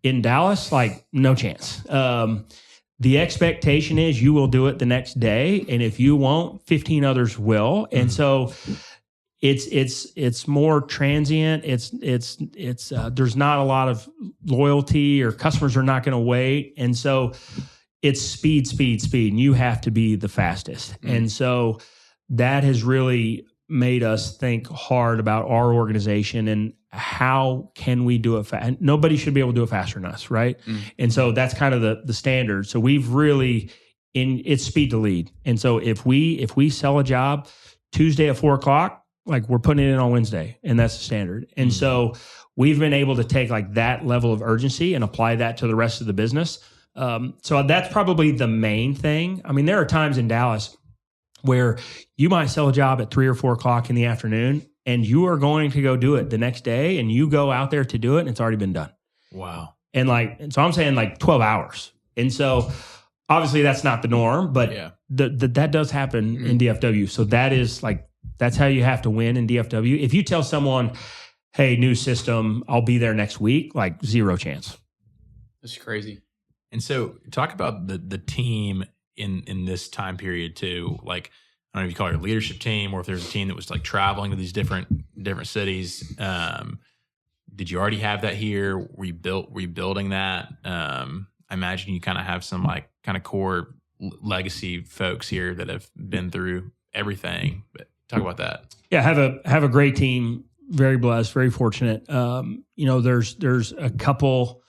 In Dallas, like no chance. The expectation is you will do it the next day, and if you won't, 15 others will. And so it's more transient. It's there's not a lot of loyalty, or customers are not going to wait. And so it's speed, and you have to be the fastest. And so that has really made us think hard about our organization and how can we do it fast. Nobody should be able to do it faster than us, right? And so that's kind of the standard. So we've really it's speed to lead. And so if we sell a job Tuesday at 4:00, like we're putting it in on Wednesday, and that's the standard. And so we've been able to take like that level of urgency and apply that to the rest of the business. So that's probably the main thing. I mean, there are times in Dallas where you might sell a job at 3 or 4 o'clock in the afternoon, and you are going to go do it the next day, and you go out there to do it, and it's already been done. Wow. And so I'm saying like 12 hours. And so obviously that's not the norm, but that does happen in DFW. So that's how you have to win in DFW. If you tell someone, hey, new system, I'll be there next week, like zero chance. That's crazy. And so talk about the team in this time period too. Like, I don't know if you call it a leadership team or if there's a team that was like traveling to these different cities. Did you already have that here? Were you building that? I imagine you kind of have some like kind of core legacy folks here that have been through everything. But talk about that. Yeah, have a great team. Very blessed, very fortunate. There's a couple.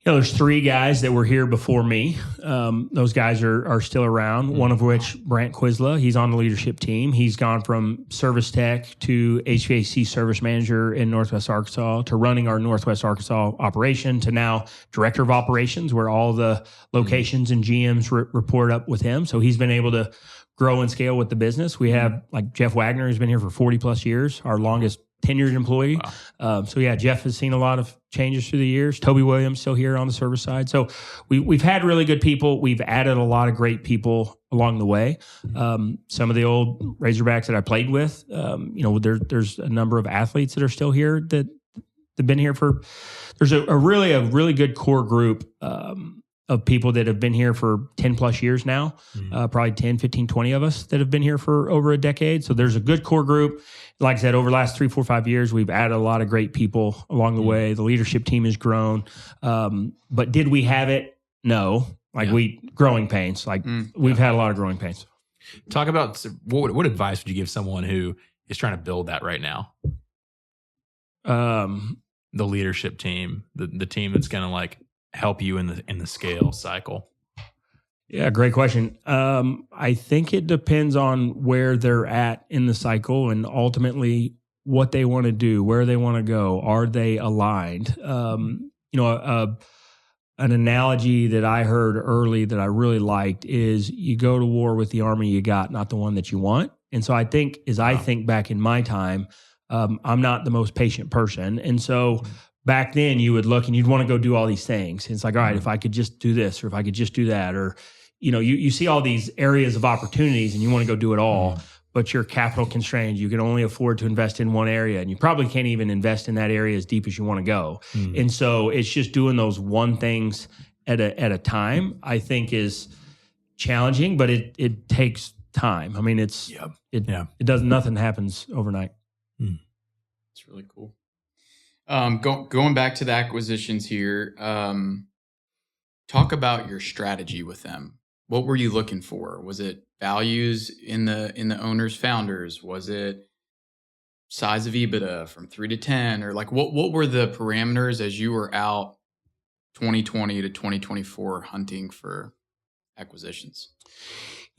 There's 3 guys that were here before me. Those guys are still around, one of which, Brant Quisla, he's on the leadership team. He's gone from service tech to HVAC service manager in Northwest Arkansas to running our Northwest Arkansas operation to now director of operations, where all the locations and GMs report up with him. So he's been able to grow and scale with the business. We have like Jeff Wagner, who's been here for 40 plus years, our longest tenured employee. Wow. Jeff has seen a lot of changes through the years. Toby Williams still here on the service side. So we've had really good people. We've added a lot of great people along the way. Some of the old Razorbacks that I played with, there's a number of athletes that are still here that have been here for. There's a really good core group of people that have been here for 10 plus years now, probably 10, 15, 20 of us that have been here for over a decade. So there's a good core group. Like I said, over the last 3, 4, 5 years, we've added a lot of great people along the way. The leadership team has grown. But did we have it? No. Growing pains. We've had a lot of growing pains. Talk about what advice would you give someone who is trying to build that right now? The leadership team, the team that's going to like help you in the scale cycle. Yeah, great question. I think it depends on where they're at in the cycle and ultimately what they want to do, where they want to go. Are they aligned? An analogy that I heard early that I really liked is you go to war with the army you got, not the one that you want. And so I think I think back in my time, I'm not the most patient person. And so back then you would look and you'd want to go do all these things. And it's like, all right, if I could just do this or if I could just do that, or, you see all these areas of opportunities and you want to go do it all, but you're capital constrained. You can only afford to invest in one area and you probably can't even invest in that area as deep as you want to go. And so it's just doing those one things at a time, I think is challenging, but it takes time. I mean, nothing happens overnight. It's really cool. Going back to the acquisitions here, talk about your strategy with them. What were you looking for? Was it values in the owners, founders? Was it size of EBITDA from 3 to 10? Or like what were the parameters as you were out 2020 to 2024 hunting for acquisitions?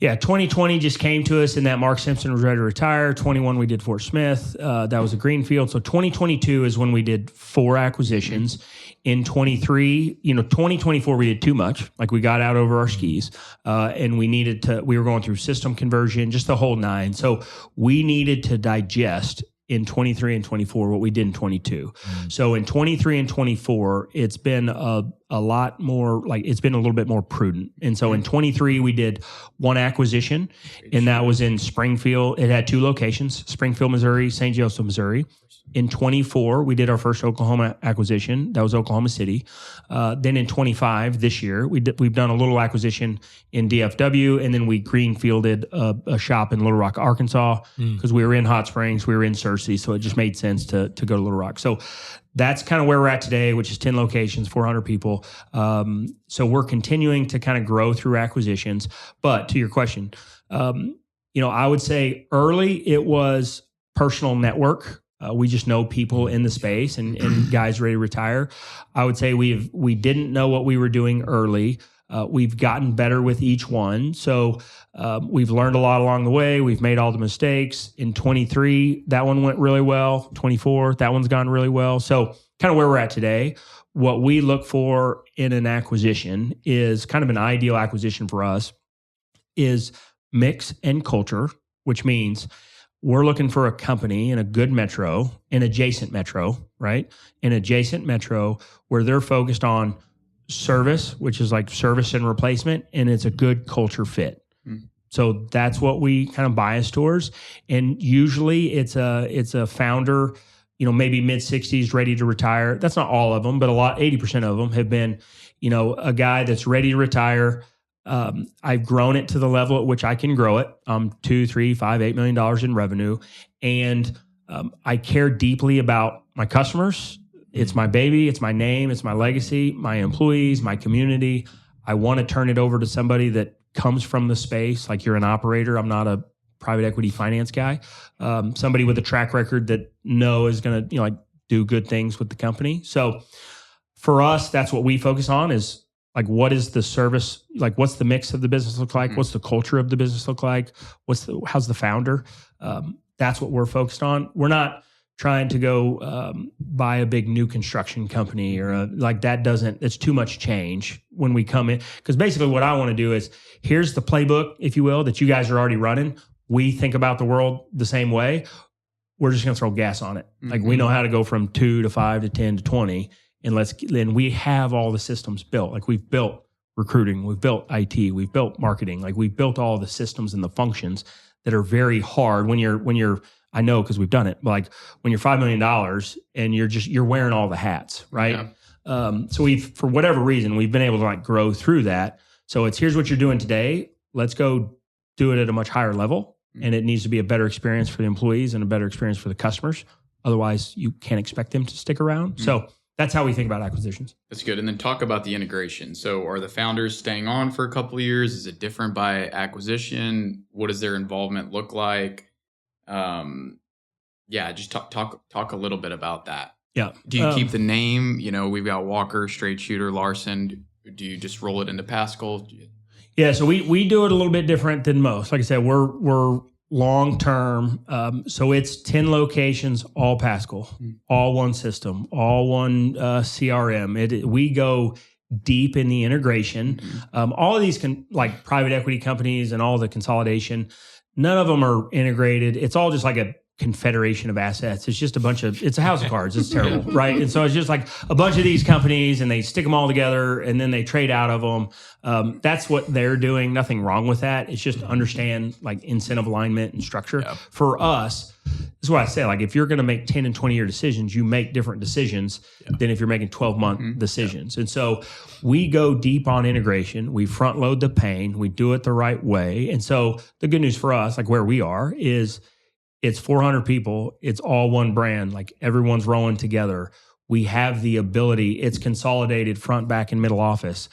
Yeah, 2020 just came to us in that Mark Simpson was ready to retire. 21, we did Fort Smith. That was a greenfield. So 2022 is when we did 4 acquisitions. In 2024, we did too much. Like we got out over our skis and we were going through system conversion, just the whole 9. So we needed to digest in 23 and 24 what we did in 22. So in 23 and 24, it's been a lot more, it's been a little bit more prudent. And so in 23, we did 1 acquisition, and that was in Springfield. It had 2 locations, Springfield, Missouri, St. Joseph, Missouri. In 24, we did our first Oklahoma acquisition. That was Oklahoma City. Then in 25, this year, we've done a little acquisition in DFW, and then we greenfielded a shop in Little Rock, Arkansas, because we were in Hot Springs, we were in Searcy, so it just made sense to go to Little Rock. So that's kind of where we're at today, which is 10 locations, 400 people. So we're continuing to kind of grow through acquisitions. But to your question, I would say early it was personal network. We just know people in the space and guys ready to retire. I would say we didn't know what we were doing early. We've gotten better with each one. So we've learned a lot along the way. We've made all the mistakes. In 23, that one went really well. 24, that one's gone really well. So kind of where we're at today, what we look for in an acquisition is kind of an ideal acquisition for us is mix and culture, which means we're looking for a company in a good metro, an adjacent metro, right? An adjacent metro where they're focused on service, which is like service and replacement, and it's a good culture fit. So that's what we kind of bias towards. And usually it's a founder, maybe mid-60s, ready to retire. That's not all of them, but 80% of them have been, a guy that's ready to retire. I've grown it to the level at which I can grow it. I'm $2, $3, $5, $8 million in revenue. And I care deeply about my customers. It's my baby. It's my name. It's my legacy, my employees, my community. I want to turn it over to somebody that comes from the space. Like you're an operator. I'm not a private equity finance guy. Somebody with a track record that is going to, do good things with the company. So for us, that's what we focus on is, like, what is the service? Like, what's the mix of the business look like? What's the culture of the business look like? How's the founder? That's what we're focused on. We're not trying to go buy a big new construction company or it's too much change when we come in. Because basically what I want to do is, here's the playbook, if you will, that you guys are already running. We think about the world the same way. We're just going to throw gas on it. Like we know how to go from 2 to 5 to 10 to 20. And we have all the systems built. Like we've built recruiting, we've built IT, we've built marketing, like we've built all the systems and the functions that are very hard when you're I know because we've done it. But like when you're $5 million and you're wearing all the hats, right? Yeah. So for whatever reason, we've been able to like grow through that. So here's what you're doing today. Let's go do it at a much higher level. And it needs to be a better experience for the employees and a better experience for the customers. Otherwise, you can't expect them to stick around. So that's how we think about acquisitions. That's good. And then talk about the integration. So are the founders staying on for a couple of years? Is it different by acquisition? What does their involvement look like? Just talk a little bit about that. Yeah. Do you keep the name? We've got Walker, Straight Shooter, Larson. Do you just roll it into Paschal? Yeah. So we do it a little bit different than most. Like I said, we're long term. So it's 10 locations, all Paschal, all one system, all one CRM. We go deep in the integration. All of these like private equity companies and all the consolidation, none of them are integrated. It's all just like a confederation of assets. It's just it's a house of cards. It's terrible, right? And so it's just like a bunch of these companies and they stick them all together and then they trade out of them. That's what they're doing. Nothing wrong with that. It's just understand like incentive alignment and structure. Yep. For us, this is what I say, like if you're going to make 10 and 20 year decisions, you make different decisions than if you're making 12-month decisions. And so we go deep on integration. We front load the pain. We do it the right way. And so the good news for us, like where we are, is it's 400 people. It's all one brand. Like everyone's rolling together. We have the ability. It's consolidated front, back, and middle office.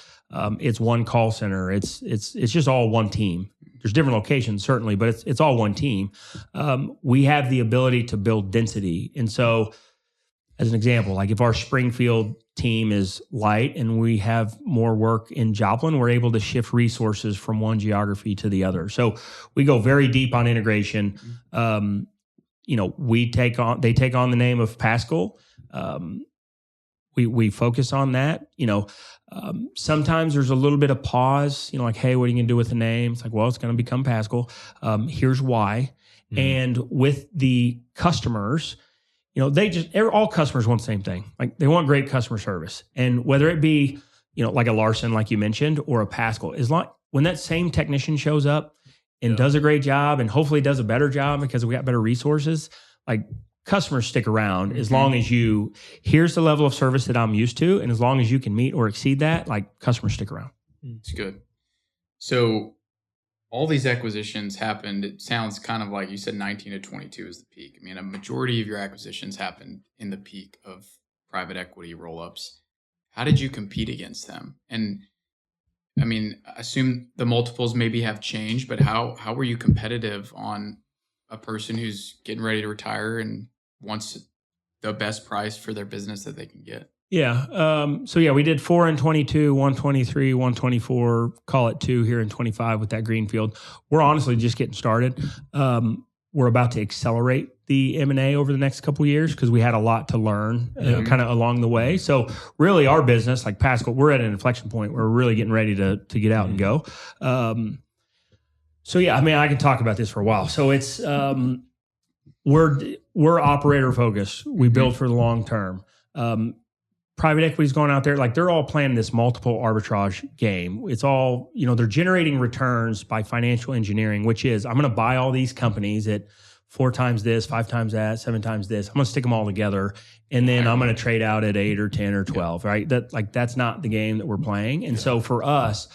It's one call center. It's just all one team. There's different locations certainly, but it's all one team. We have the ability to build density. And so, as an example, like if our Springfield team is light and we have more work in Joplin, we're able to shift resources from one geography to the other. So we go very deep on integration. They take on the name of Paschal. We focus on that. Sometimes there's a little bit of pause, like, hey, what are you going to do with the name? It's like, well, it's going to become Paschal. Here's why. And with the customers, all customers want the same thing. Like they want great customer service. And whether it be, like a Larson, like you mentioned, or a Paschal, when that same technician shows up and does a great job and hopefully does a better job because we got better resources, like customers stick around as long as here's the level of service that I'm used to. And as long as you can meet or exceed that, like customers stick around. It's good. So all these acquisitions happened, it sounds kind of like you said 19 to 22 is the peak. I mean, a majority of your acquisitions happened in the peak of private equity roll-ups. How did you compete against them? And I mean, I assume the multiples maybe have changed, but how were you competitive on a person who's getting ready to retire and wants the best price for their business that they can get? Yeah. We did 4 in 22, 123, 124, call it 2 here in 25 with that greenfield. We're honestly just getting started. We're about to accelerate the M&A over the next couple of years because we had a lot to learn kind of along the way. So really our business, like Paschal, we're at an inflection point where we're really getting ready to get out and go. I can talk about this for a while. So it's, we're operator focused. We build for the long term. Private equity's going out there, like they're all playing this multiple arbitrage game. It's all, they're generating returns by financial engineering, which is I'm going to buy all these companies at 4 times this, 5 times that, 7 times this. I'm going to stick them all together. And then I'm going to trade out at 8 or 10 or 12, right? That's not the game that we're playing. And so for us,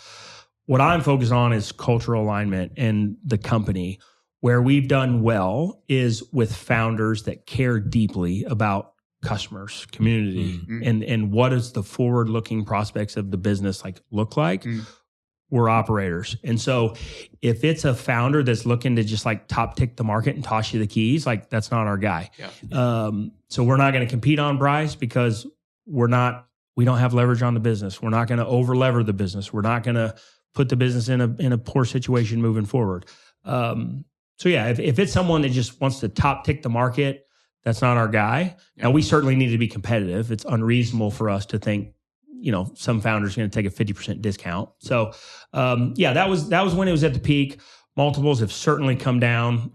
what I'm focused on is cultural alignment and the company. Where we've done well is with founders that care deeply about customers, community, and what does the forward-looking prospects of the business look like? We're operators. And so if it's a founder that's looking to just top tick the market and toss you the keys, that's not our guy. Yeah. So we're not going to compete on price because we don't have leverage on the business. We're not going to over-lever the business. We're not going to put the business in a poor situation moving forward. If it's someone that just wants to top tick the market, that's not our guy. Yeah. Now, we certainly need to be competitive. It's unreasonable for us to think, some founders are going to take a 50% discount. So, that was when it was at the peak. Multiples have certainly come down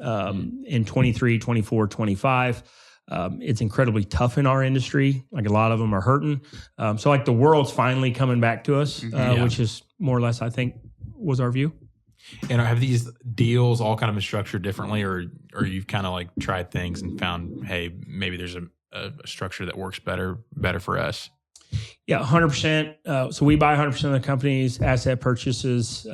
in 23, 24, 25. It's incredibly tough in our industry. A lot of them are hurting. The world's finally coming back to us, which is more or less, I think, was our view. And have these deals all kind of been structured differently, or you've kind of like tried things and found, hey, maybe there's a structure that works better for us? Yeah, 100%. So we buy 100% of the company's asset purchases.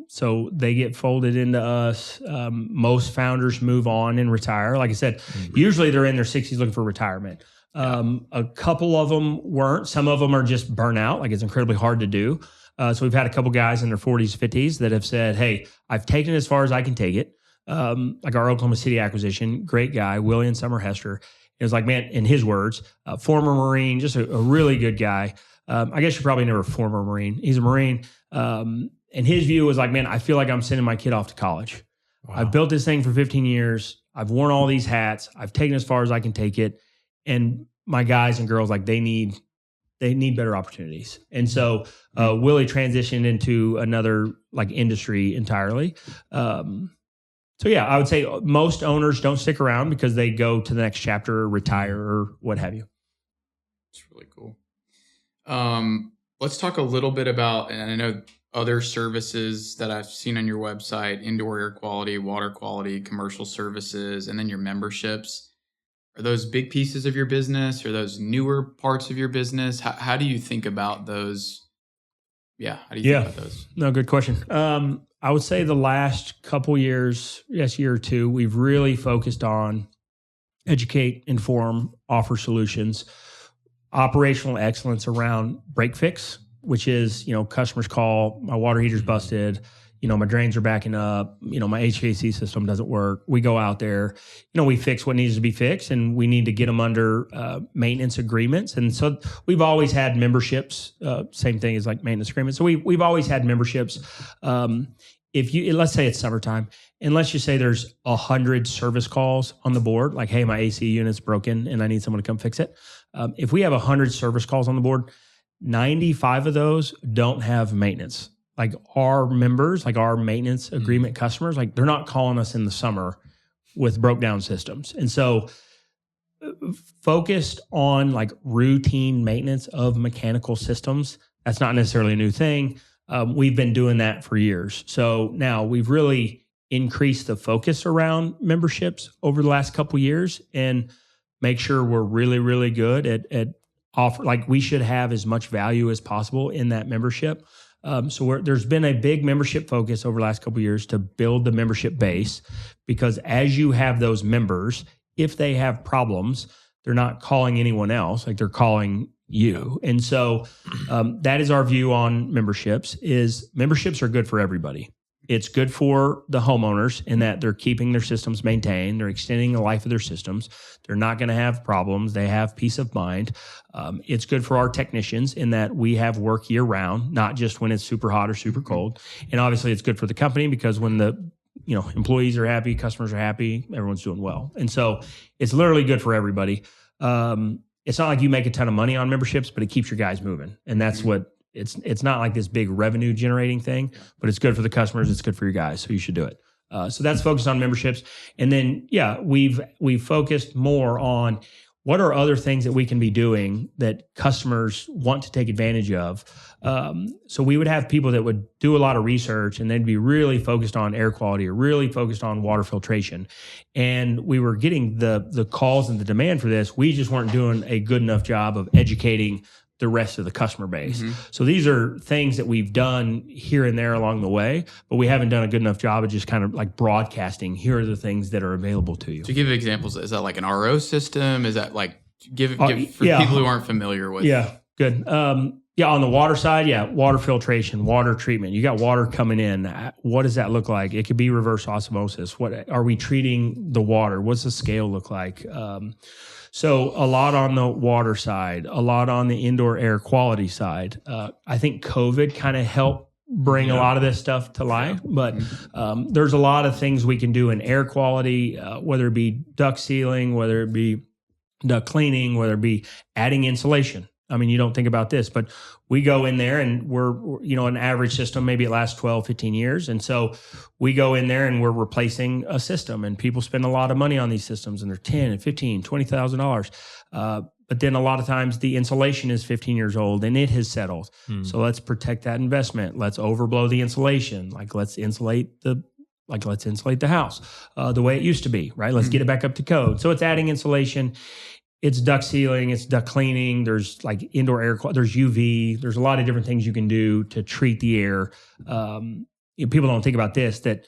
So they get folded into us. Most founders move on and retire. Like I said, usually they're in their 60s looking for retirement. A couple of them weren't. Some of them are just burnout. Like it's incredibly hard to do. So we've had a couple guys in their 40s, 50s that have said, hey, I've taken it as far as I can take it. Like our Oklahoma City acquisition, great guy, William Summer Hester. It was like, man, in his words, former Marine, just a really good guy. I guess you're probably never a former Marine. He's a Marine. And his view was like, man, I feel like I'm sending my kid off to college. Wow. I've built this thing for 15 years. I've worn all these hats. I've taken it as far as I can take it. And my guys and girls, like they need better opportunities. And so Willie transitioned into another like industry entirely. So yeah, I would say most owners don't stick around because they go to the next chapter, or retire, or what have you. It's really cool. Let's talk a little bit about, and I know other services that I've seen on your website: indoor air quality, water quality, commercial services, and then your memberships. Are those big pieces of your business? Or those newer parts of your business? How do you think about those? Yeah, how do you think about those? No, good question. I would say the last couple years, year or two, we've really focused on educate, inform, offer solutions, operational excellence around break fix, which is, customers call, my water heater's busted, my drains are backing up, my HVAC system doesn't work. We go out there, we fix what needs to be fixed, and we need to get them under maintenance agreements. And so we've always had memberships, same thing as like maintenance agreements. So we've always had memberships. Let's say it's summertime, and let's just say there's 100 service calls on the board, like, hey, my AC unit's broken and I need someone to come fix it. If we have 100 service calls on the board, 95 of those don't have maintenance. Like our members, like our maintenance agreement customers, like they're not calling us in the summer with broke down systems. And so focused on like routine maintenance of mechanical systems, that's not necessarily a new thing. We've been doing that for years. So now we've really increased the focus around memberships over the last couple of years and make sure we're really, really good at offer. Like we should have as much value as possible in that membership. So there's been a big membership focus over the last couple of years to build the membership base, because as you have those members, if they have problems, they're not calling anyone else, like they're calling you. And so that is our view on memberships, is memberships are good for everybody. It's good for the homeowners in that they're keeping their systems maintained. They're extending the life of their systems. They're not going to have problems. They have peace of mind. It's good for our technicians in that we have work year round, not just when it's super hot or super cold. And obviously it's good for the company because when the employees are happy, customers are happy, everyone's doing well. And so it's literally good for everybody. It's not like you make a ton of money on memberships, but it keeps your guys moving. And that's what it's not like this big revenue generating thing, but it's good for the customers. It's good for your guys. So you should do it. So that's focused on memberships. And then, we've focused more on what are other things that we can be doing that customers want to take advantage of. So we would have people that would do a lot of research and they'd be really focused on air quality or really focused on water filtration. And we were getting the calls and the demand for this. We just weren't doing a good enough job of educating the rest of the customer base. Mm-hmm. So these are things that we've done here and there along the way, but we haven't done a good enough job of just kind of like broadcasting. Here are the things that are available to you. To give examples, is that like an RO system? Is that like give for people who aren't familiar with? Yeah, good. On the water side, water filtration, water treatment. You got water coming in. What does that look like? It could be reverse osmosis. What are we treating the water? What's the scale look like? So a lot on the water side, a lot on the indoor air quality side. I think COVID kind of helped bring a lot of this stuff to light, but there's a lot of things we can do in air quality, whether it be duct sealing, whether it be duct cleaning, whether it be adding insulation. I mean, you don't think about this, but we go in there and we're an average system, maybe it lasts 12, 15 years. And so we go in there and we're replacing a system, and people spend a lot of money on these systems and they're $10 and $15, $20,000. But But then a lot of times the insulation is 15 years old and it has settled. So let's protect that investment. Let's overblow the insulation. Like let's insulate the house the way it used to be, right? Let's get it back up to code. So it's adding insulation. It's duct sealing, it's duct cleaning. There's like indoor air, there's UV. There's a lot of different things you can do to treat the air. People don't think about this, that,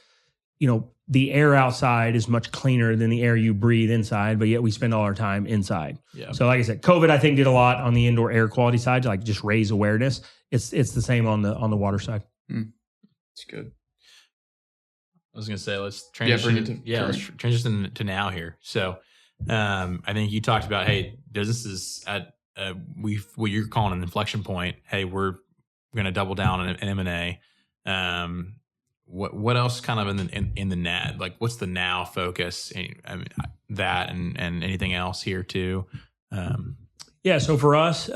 the air outside is much cleaner than the air you breathe inside, but yet we spend all our time inside. Yeah. So like I said, COVID, I think, did a lot on the indoor air quality side to like just raise awareness. It's the same on the water side. It's good. I was going to say, let's transition. Let's transition to now here. So I think you talked about, hey, businesses at what you're calling an inflection point. Hey, we're going to double down on M&A. What else kind of in the NAD? Like, what's the now focus? I mean, that and anything else here too? So for us,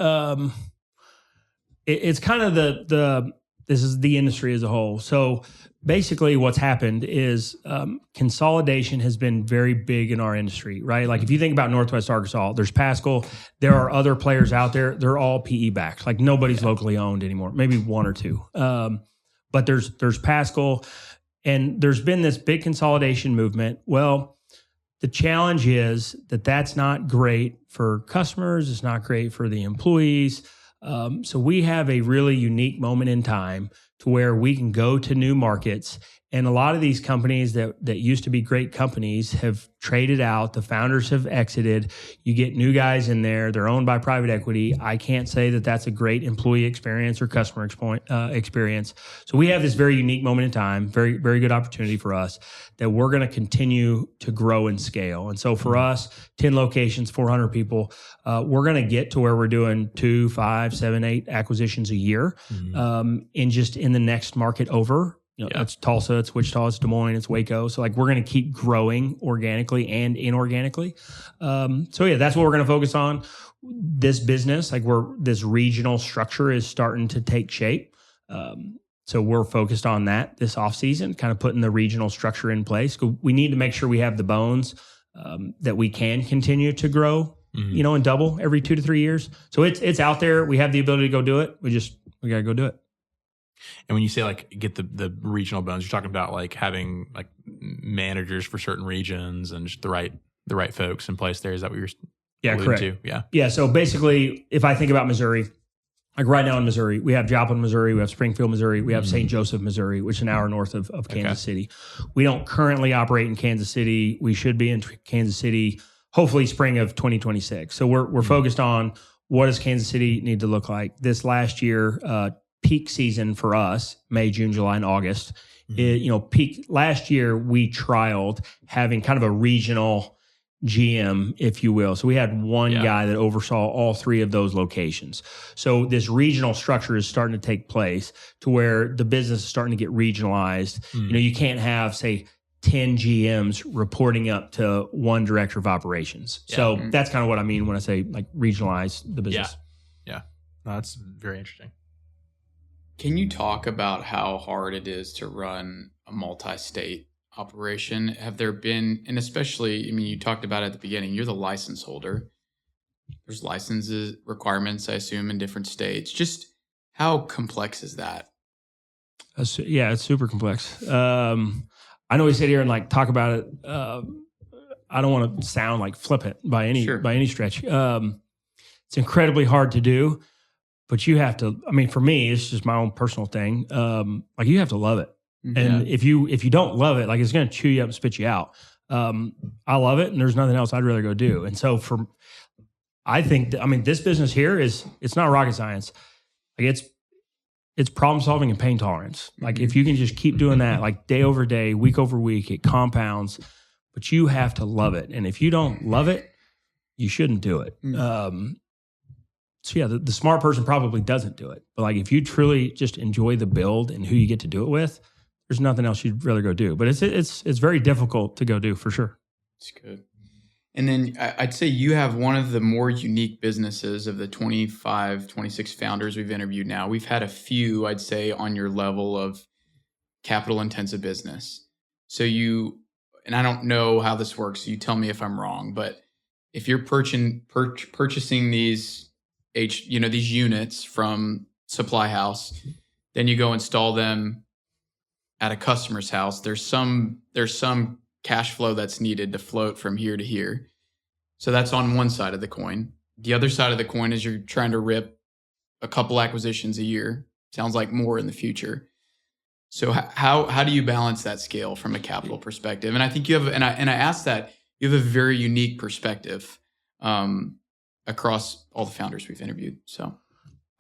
it's kind of this is the industry as a whole. So basically what's happened is consolidation has been very big in our industry, right? Like if you think about Northwest Arkansas, there's Paschal. There are other players out there. They're all PE backed. Like nobody's locally owned anymore, maybe one or two. But there's Paschal, and there's been this big consolidation movement. Well, the challenge is that that's not great for customers. It's not great for the employees. So we have a really unique moment in time to where we can go to new markets. And a lot of these companies that used to be great companies have traded out. The founders have exited. You get new guys in there. They're owned by private equity. I can't say that that's a great employee experience or customer experience. So we have this very unique moment in time, very, very good opportunity for us that we're going to continue to grow and scale. And so for us, 10 locations, 400 people, we're going to get to where we're doing 2, 5, 7, 8 acquisitions a year in the next market over. It's Tulsa, it's Wichita, it's Des Moines, it's Waco. So like we're going to keep growing organically and inorganically. That's what we're going to focus on. This business, like this regional structure is starting to take shape. So we're focused on that this off season, kind of putting the regional structure in place. We need to make sure we have the bones that we can continue to grow, and double every 2 to 3 years. So it's out there. We have the ability to go do it. We got to go do it. And when you say like get the regional bones, you're talking about like having like managers for certain regions and just the right folks in place there. Is that what you're correct. to? Yeah. So basically, if I think about Missouri, like right now in Missouri, we have Joplin, Missouri, we have Springfield, Missouri, we have St. Joseph, Missouri, which is an hour north of Kansas City. We don't currently operate in Kansas City. We should be in Kansas City, hopefully spring of 2026. So we're focused on what does Kansas City need to look like. This last year, peak season for us, May, June, July, and August. Peak last year, we trialed having kind of a regional GM, if you will. So we had one guy that oversaw all 3 of those locations. So this regional structure is starting to take place to where the business is starting to get regionalized. You can't have, say, 10 GMs reporting up to one director of operations. So that's kind of what I mean when I say like regionalize the business. Yeah. No, that's very interesting. Can you talk about how hard it is to run a multi-state operation? Have there been, and especially, you talked about at the beginning, you're the license holder. There's licenses requirements, I assume, in different states. Just how complex is that? It's super complex. I know we sit here and like talk about it. I don't want to sound like flippant by any stretch. It's incredibly hard to do. But you have to, for me, it's just my own personal thing. Like you have to love it. And if you don't love it, like it's going to chew you up and spit you out. I love it and there's nothing else I'd rather go do. And so I think this business here it's not rocket science. Like it's problem solving and pain tolerance. Like if you can just keep doing that, like day over day, week over week, it compounds, but you have to love it. And if you don't love it, you shouldn't do it. So the smart person probably doesn't do it. But like if you truly just enjoy the build and who you get to do it with, there's nothing else you'd rather go do. But it's very difficult to go do for sure. It's good. And then I'd say you have one of the more unique businesses of the 25, 26 founders we've interviewed now. We've had a few, I'd say, on your level of capital intensive business. So and I don't know how this works, so you tell me if I'm wrong, but if you're purchasing these these units from supply house, then you go install them at a customer's house. There's some cash flow that's needed to float from here to here. So that's on one side of the coin. The other side of the coin is you're trying to rip a couple acquisitions a year. Sounds like more in the future. So how do you balance that scale from a capital perspective? And I think you have, and I asked that, you have a very unique perspective across all the founders we've interviewed. So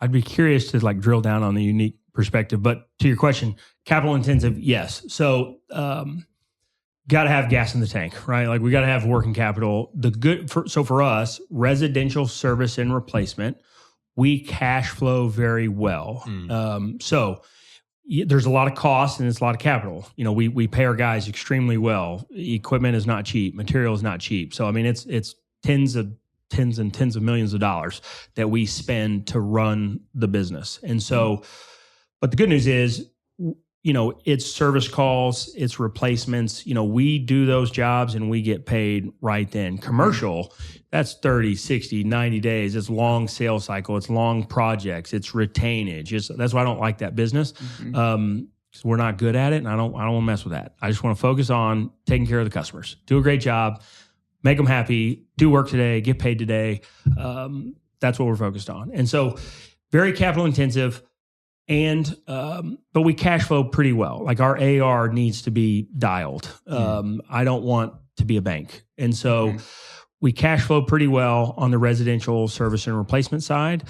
I'd be curious to like drill down on the unique perspective, but to your question, capital intensive, yes. So got to have gas in the tank, right? Like we got to have working capital. So for us, residential service and replacement, we cash flow very well. So there's a lot of costs and it's a lot of capital. We pay our guys extremely well. Equipment is not cheap. Material is not cheap. So, I mean, it's tens of millions of dollars that we spend to run the business. And so, but the good news is, it's service calls, it's replacements. We do those jobs and we get paid right then. Commercial, that's 30, 60, 90 days. It's long sales cycle. It's long projects. It's retainage. That's why I don't like that business. Because we're not good at it, and I don't want to mess with that. I just want to focus on taking care of the customers. Do a great job, make them happy, do work today, get paid today. That's what we're focused on. And so very capital intensive. And, but we cash flow pretty well. Like our AR needs to be dialed. I don't want to be a bank. And so we cash flow pretty well on the residential service and replacement side.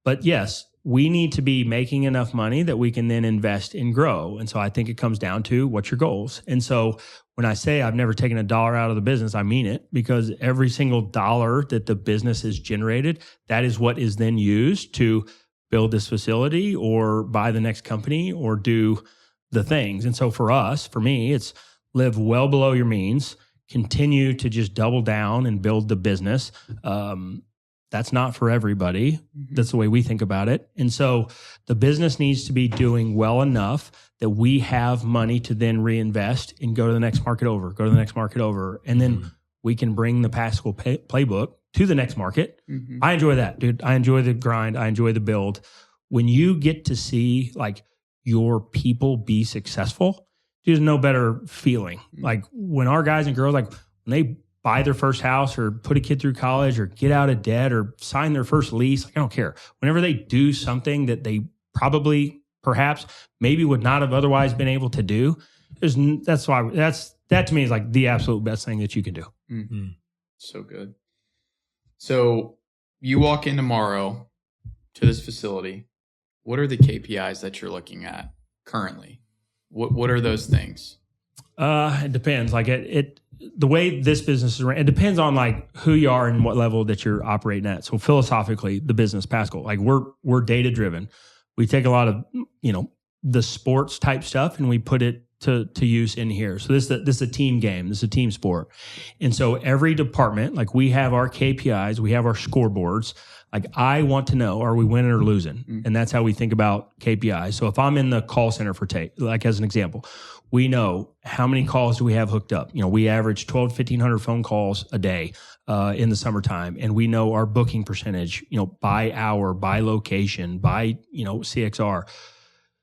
But yes, we need to be making enough money that we can then invest and grow. And so I think it comes down to what's your goals. And so when I say I've never taken a dollar out of the business, I mean it, because every single dollar that the business has generated, that is what is then used to build this facility or buy the next company or do the things. And so for me, it's live well below your means, continue to just double down and build the business. That's not for everybody. That's the way we think about it. And so the business needs to be doing well enough that we have money to then reinvest and go to the next market over, And then we can bring the Paschal playbook to the next market. I enjoy that, dude. I enjoy the grind. I enjoy the build. When you get to see like your people be successful, there's no better feeling. Like when our guys and girls, like when they buy their first house or put a kid through college or get out of debt or sign their first lease, like I don't care. Whenever they do something that they perhaps maybe would not have otherwise been able to do, that to me is like the absolute best thing that you can do. So good. So you walk in tomorrow to this facility. What are the KPIs that you're looking at currently? What are those things? It depends. Like the way this business is ran, it depends on like who you are and what level that you're operating at. So philosophically, the business, Paschal, like we're data driven. We take a lot of the sports type stuff and we put it to use in here. So this is a team game. This is a team sport. And so every department, like we have our KPIs, we have our scoreboards. Like I want to know, are we winning or losing? And that's how we think about KPIs. So if I'm in the call center like as an example, we know how many calls do we have hooked up. We average 1,200 to 1,500 phone calls a day in the summertime. And we know our booking percentage, by hour, by location, by, CXR.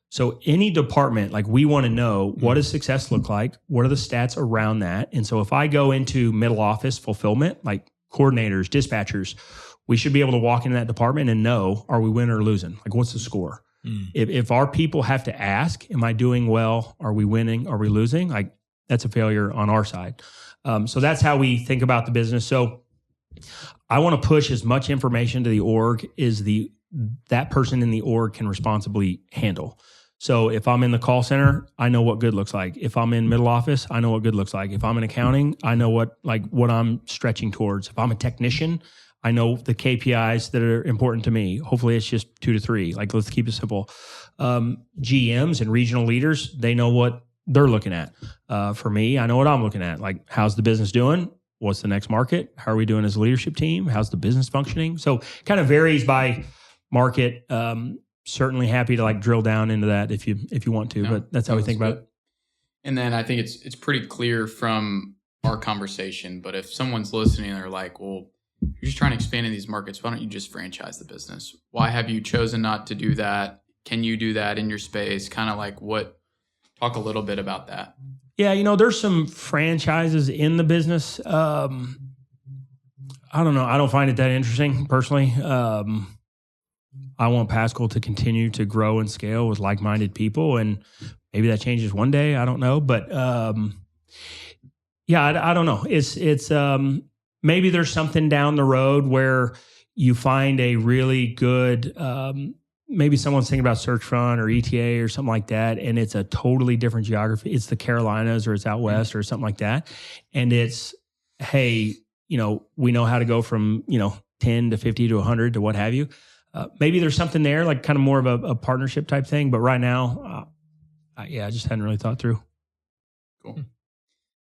So any department, like we want to know what does success look like? What are the stats around that? And so if I go into middle office fulfillment, like coordinators, dispatchers, we should be able to walk into that department and know, are we winning or losing? Like what's the score? If our people have to ask, am I doing well? Are we winning? Are we losing? Like that's a failure on our side. So that's how we think about the business. So I want to push as much information to the org as that person in the org can responsibly handle. So if I'm in the call center, I know what good looks like. If I'm in middle office, I know what good looks like. If I'm in accounting, I know what I'm stretching towards. If I'm a technician, I know the KPIs that are important to me. Hopefully it's just 2 to 3. Like let's keep it simple. GMs and regional leaders, they know what they're looking at. For me, I know what I'm looking at. Like how's the business doing? What's the next market? How are we doing as a leadership team? How's the business functioning? So kind of varies by market. Certainly happy to like drill down into that if you want to, but that's how we think about it. And then I think it's pretty clear from our conversation, but if someone's listening and they're like, well, you're just trying to expand in these markets. Why don't you just franchise the business? Why have you chosen not to do that? Can you do that in your space? Kind of like talk a little bit about that. Yeah, there's some franchises in the business. I don't know. I don't find it that interesting personally. I want Paschal to continue to grow and scale with like-minded people, and maybe that changes one day. I don't know, but I don't know. It's maybe there's something down the road where you find a really good. Maybe someone's thinking about Search Front or ETA or something like that, and it's a totally different geography. It's the Carolinas or it's out west or something like that, and it's hey, we know how to go from 10 to 50 to 100 to what have you. Maybe there's something there, like kind of more of a partnership type thing. But right now, I just hadn't really thought through. Cool.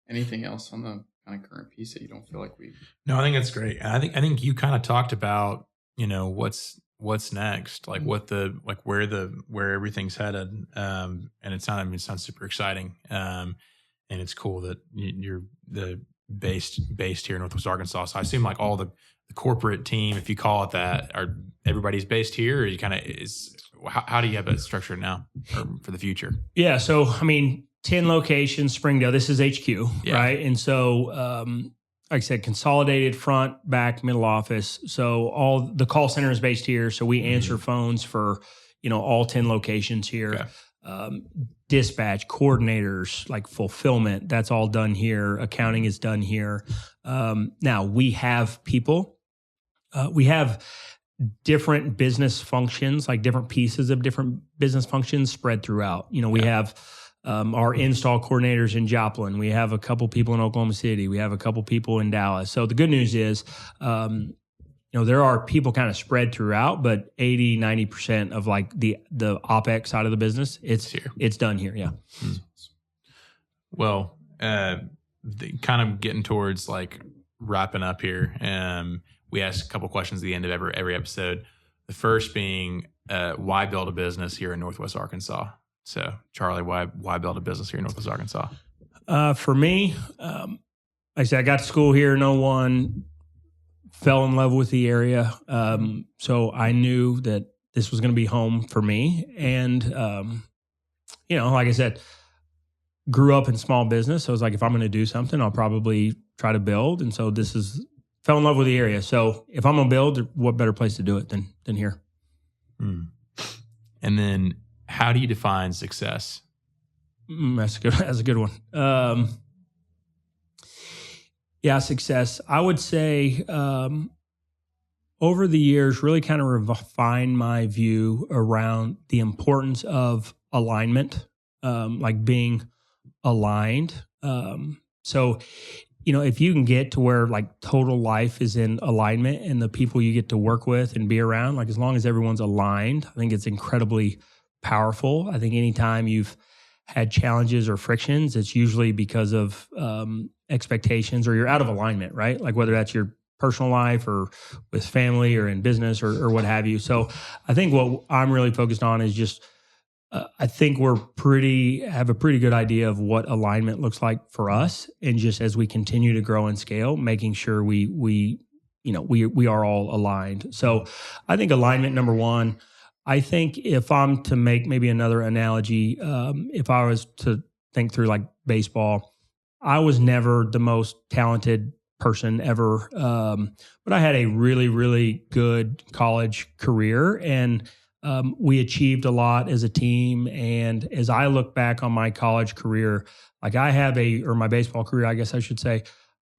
Anything else on the kind of current piece that you don't feel like we? No, I think that's great. I think you kind of talked about what's next, like where everything's headed, and it sounds super exciting. And it's cool that you're based here in Northwest Arkansas. So I assume like all the corporate team, if you call it that, everybody's based here, or you kind of how do you have it structured now or for the future? Yeah. So, 10 locations, Springdale, this is HQ, right? And so, like I said, consolidated front, back, middle office. So all the call center is based here. So we answer phones for, all 10 locations here. Okay. Dispatch, coordinators, like fulfillment, that's all done here. Accounting is done here. Now we have people. We have different business functions, like different pieces of different business functions spread throughout. We have our install coordinators in Joplin. We have a couple people in Oklahoma City. We have a couple people in Dallas. So the good news is, there are people kind of spread throughout, but 80, 90% of like the OpEx side of the business, it's done here. Yeah. Well, kind of getting towards like wrapping up here. We ask a couple questions at the end of every episode. The first being, why build a business here in Northwest Arkansas? So, Charley, why build a business here in Northwest Arkansas? For me, like I said, I got to school here in 01, fell in love with the area. So I knew that this was going to be home for me. And, like I said, grew up in small business. So I was like, if I'm going to do something, I'll probably try to build. And so fell in love with the area. So if I'm going to build, what better place to do it than here? And then how do you define success? That's a good one. Success. I would say over the years, really kind of refine my view around the importance of alignment, like being aligned. So, if you can get to where like total life is in alignment and the people you get to work with and be around, like as long as everyone's aligned, I think it's incredibly powerful. I think anytime you've had challenges or frictions, it's usually because of expectations or you're out of alignment, right? Like whether that's your personal life or with family or in business or what have you. So I think what I'm really focused on is just, I think have a pretty good idea of what alignment looks like for us. And just as we continue to grow and scale, making sure we are all aligned. So I think alignment, number one. I think if I'm to make maybe another analogy, if I was to think through like baseball, I was never the most talented person ever, but I had a really, really good college career, and we achieved a lot as a team. And as I look back on my college career, like my baseball career, I guess I should say,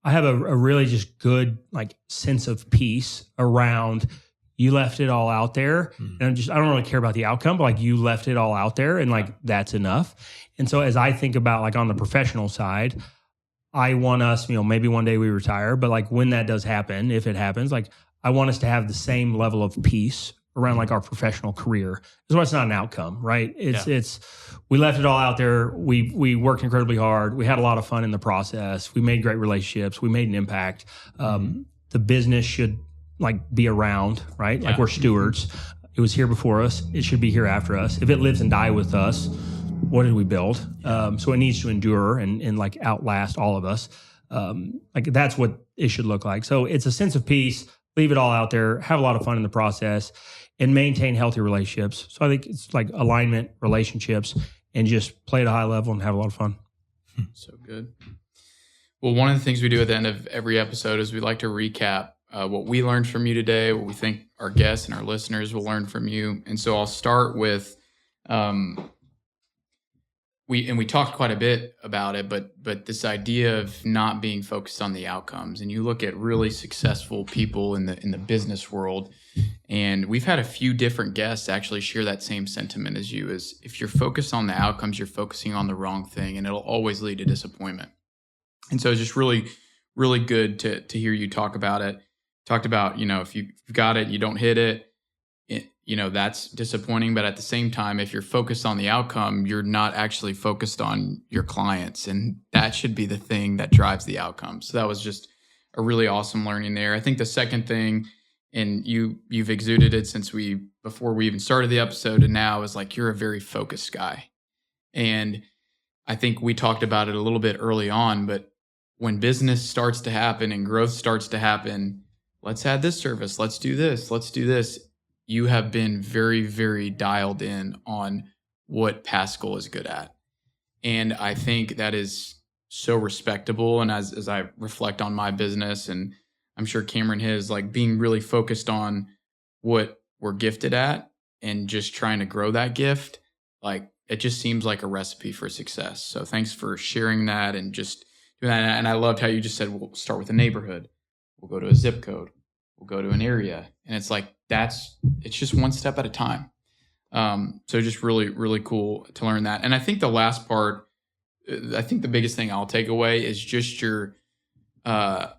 I have a really just good like sense of peace around. You left it all out there, and I don't really care about the outcome, but like you left it all out there, and like that's enough. And so as I think about like on the professional side, I want us, maybe one day we retire, but like when that does happen, if it happens, like I want us to have the same level of peace around like our professional career. That's why it's not an outcome, right? It's we left it all out there. We worked incredibly hard. We had a lot of fun in the process. We made great relationships. We made an impact. The business should like be around, right? Like we're stewards. It was here before us. It should be here after us. If it lives and dies with us, what did we build? So it needs to endure and like outlast all of us. Like that's what it should look like. So it's a sense of peace, leave it all out there, have a lot of fun in the process, and maintain healthy relationships. So I think it's like alignment, relationships, and just play at a high level and have a lot of fun. So good. Well, one of the things we do at the end of every episode is we like to recap what we learned from you today, what we think our guests and our listeners will learn from you. And so I'll start with, we talked quite a bit about it, but this idea of not being focused on the outcomes. And you look at really successful people in the business world, and we've had a few different guests actually share that same sentiment as you, is if you're focused on the outcomes, you're focusing on the wrong thing, and it'll always lead to disappointment. And so it's just really, really good to hear you talk about it. Talked about, if you've got it, you don't hit it, that's disappointing. But at the same time, if you're focused on the outcome, you're not actually focused on your clients. And that should be the thing that drives the outcome. So that was just a really awesome learning there. I think the second thing, and you've exuded it before we even started the episode and now, is like, you're a very focused guy. And I think we talked about it a little bit early on, but when business starts to happen and growth starts to happen, let's add this service, let's do this. You have been very, very dialed in on what Paschal is good at. And I think that is so respectable. And as I reflect on my business, and I'm sure Cameron his, like being really focused on what we're gifted at and just trying to grow that gift, like it just seems like a recipe for success. So thanks for sharing that and just doing that. And I loved how you just said, we'll start with a neighborhood. We'll go to a zip code. We'll go to an area. And it's like, it's just one step at a time. So just really, really cool to learn that. And I think the last part, I think the biggest thing I'll take away is just your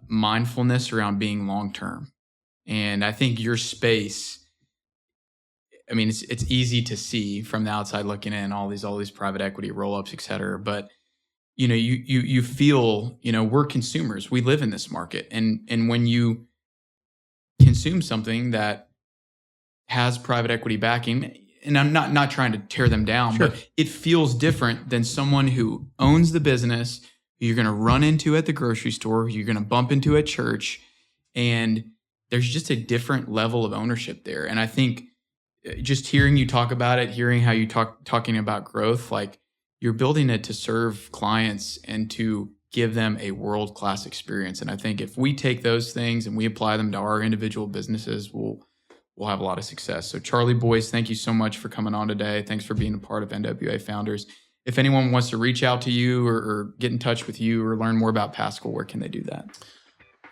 mindfulness around being long-term. And I think your space, I mean, it's easy to see from the outside looking in, all these private equity roll-ups, et cetera. But, you feel, we're consumers. We live in this market. And when you consume something that has private equity backing, and I'm not trying to tear them down, sure, but it feels different than someone who owns the business, who you're going to run into at the grocery store, who you're going to bump into at church. And there's just a different level of ownership there. And I think just hearing you talk about it, hearing how you talking about growth, like you're building it to serve clients and to give them a world-class experience. And I think if we take those things and we apply them to our individual businesses, we'll have a lot of success. So Charley Boyce, thank you so much for coming on today. Thanks for being a part of NWA Founders. If anyone wants to reach out to you or get in touch with you or learn more about Paschal, where can they do that?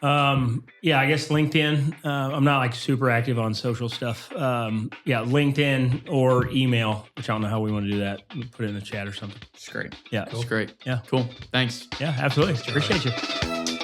I guess LinkedIn. I'm not like super active on social stuff. LinkedIn or email, which I don't know how we want to do that. We'll put it in the chat or something. It's great. Yeah. Cool. It's great. Yeah. Cool. Thanks. Yeah, absolutely. Appreciate you.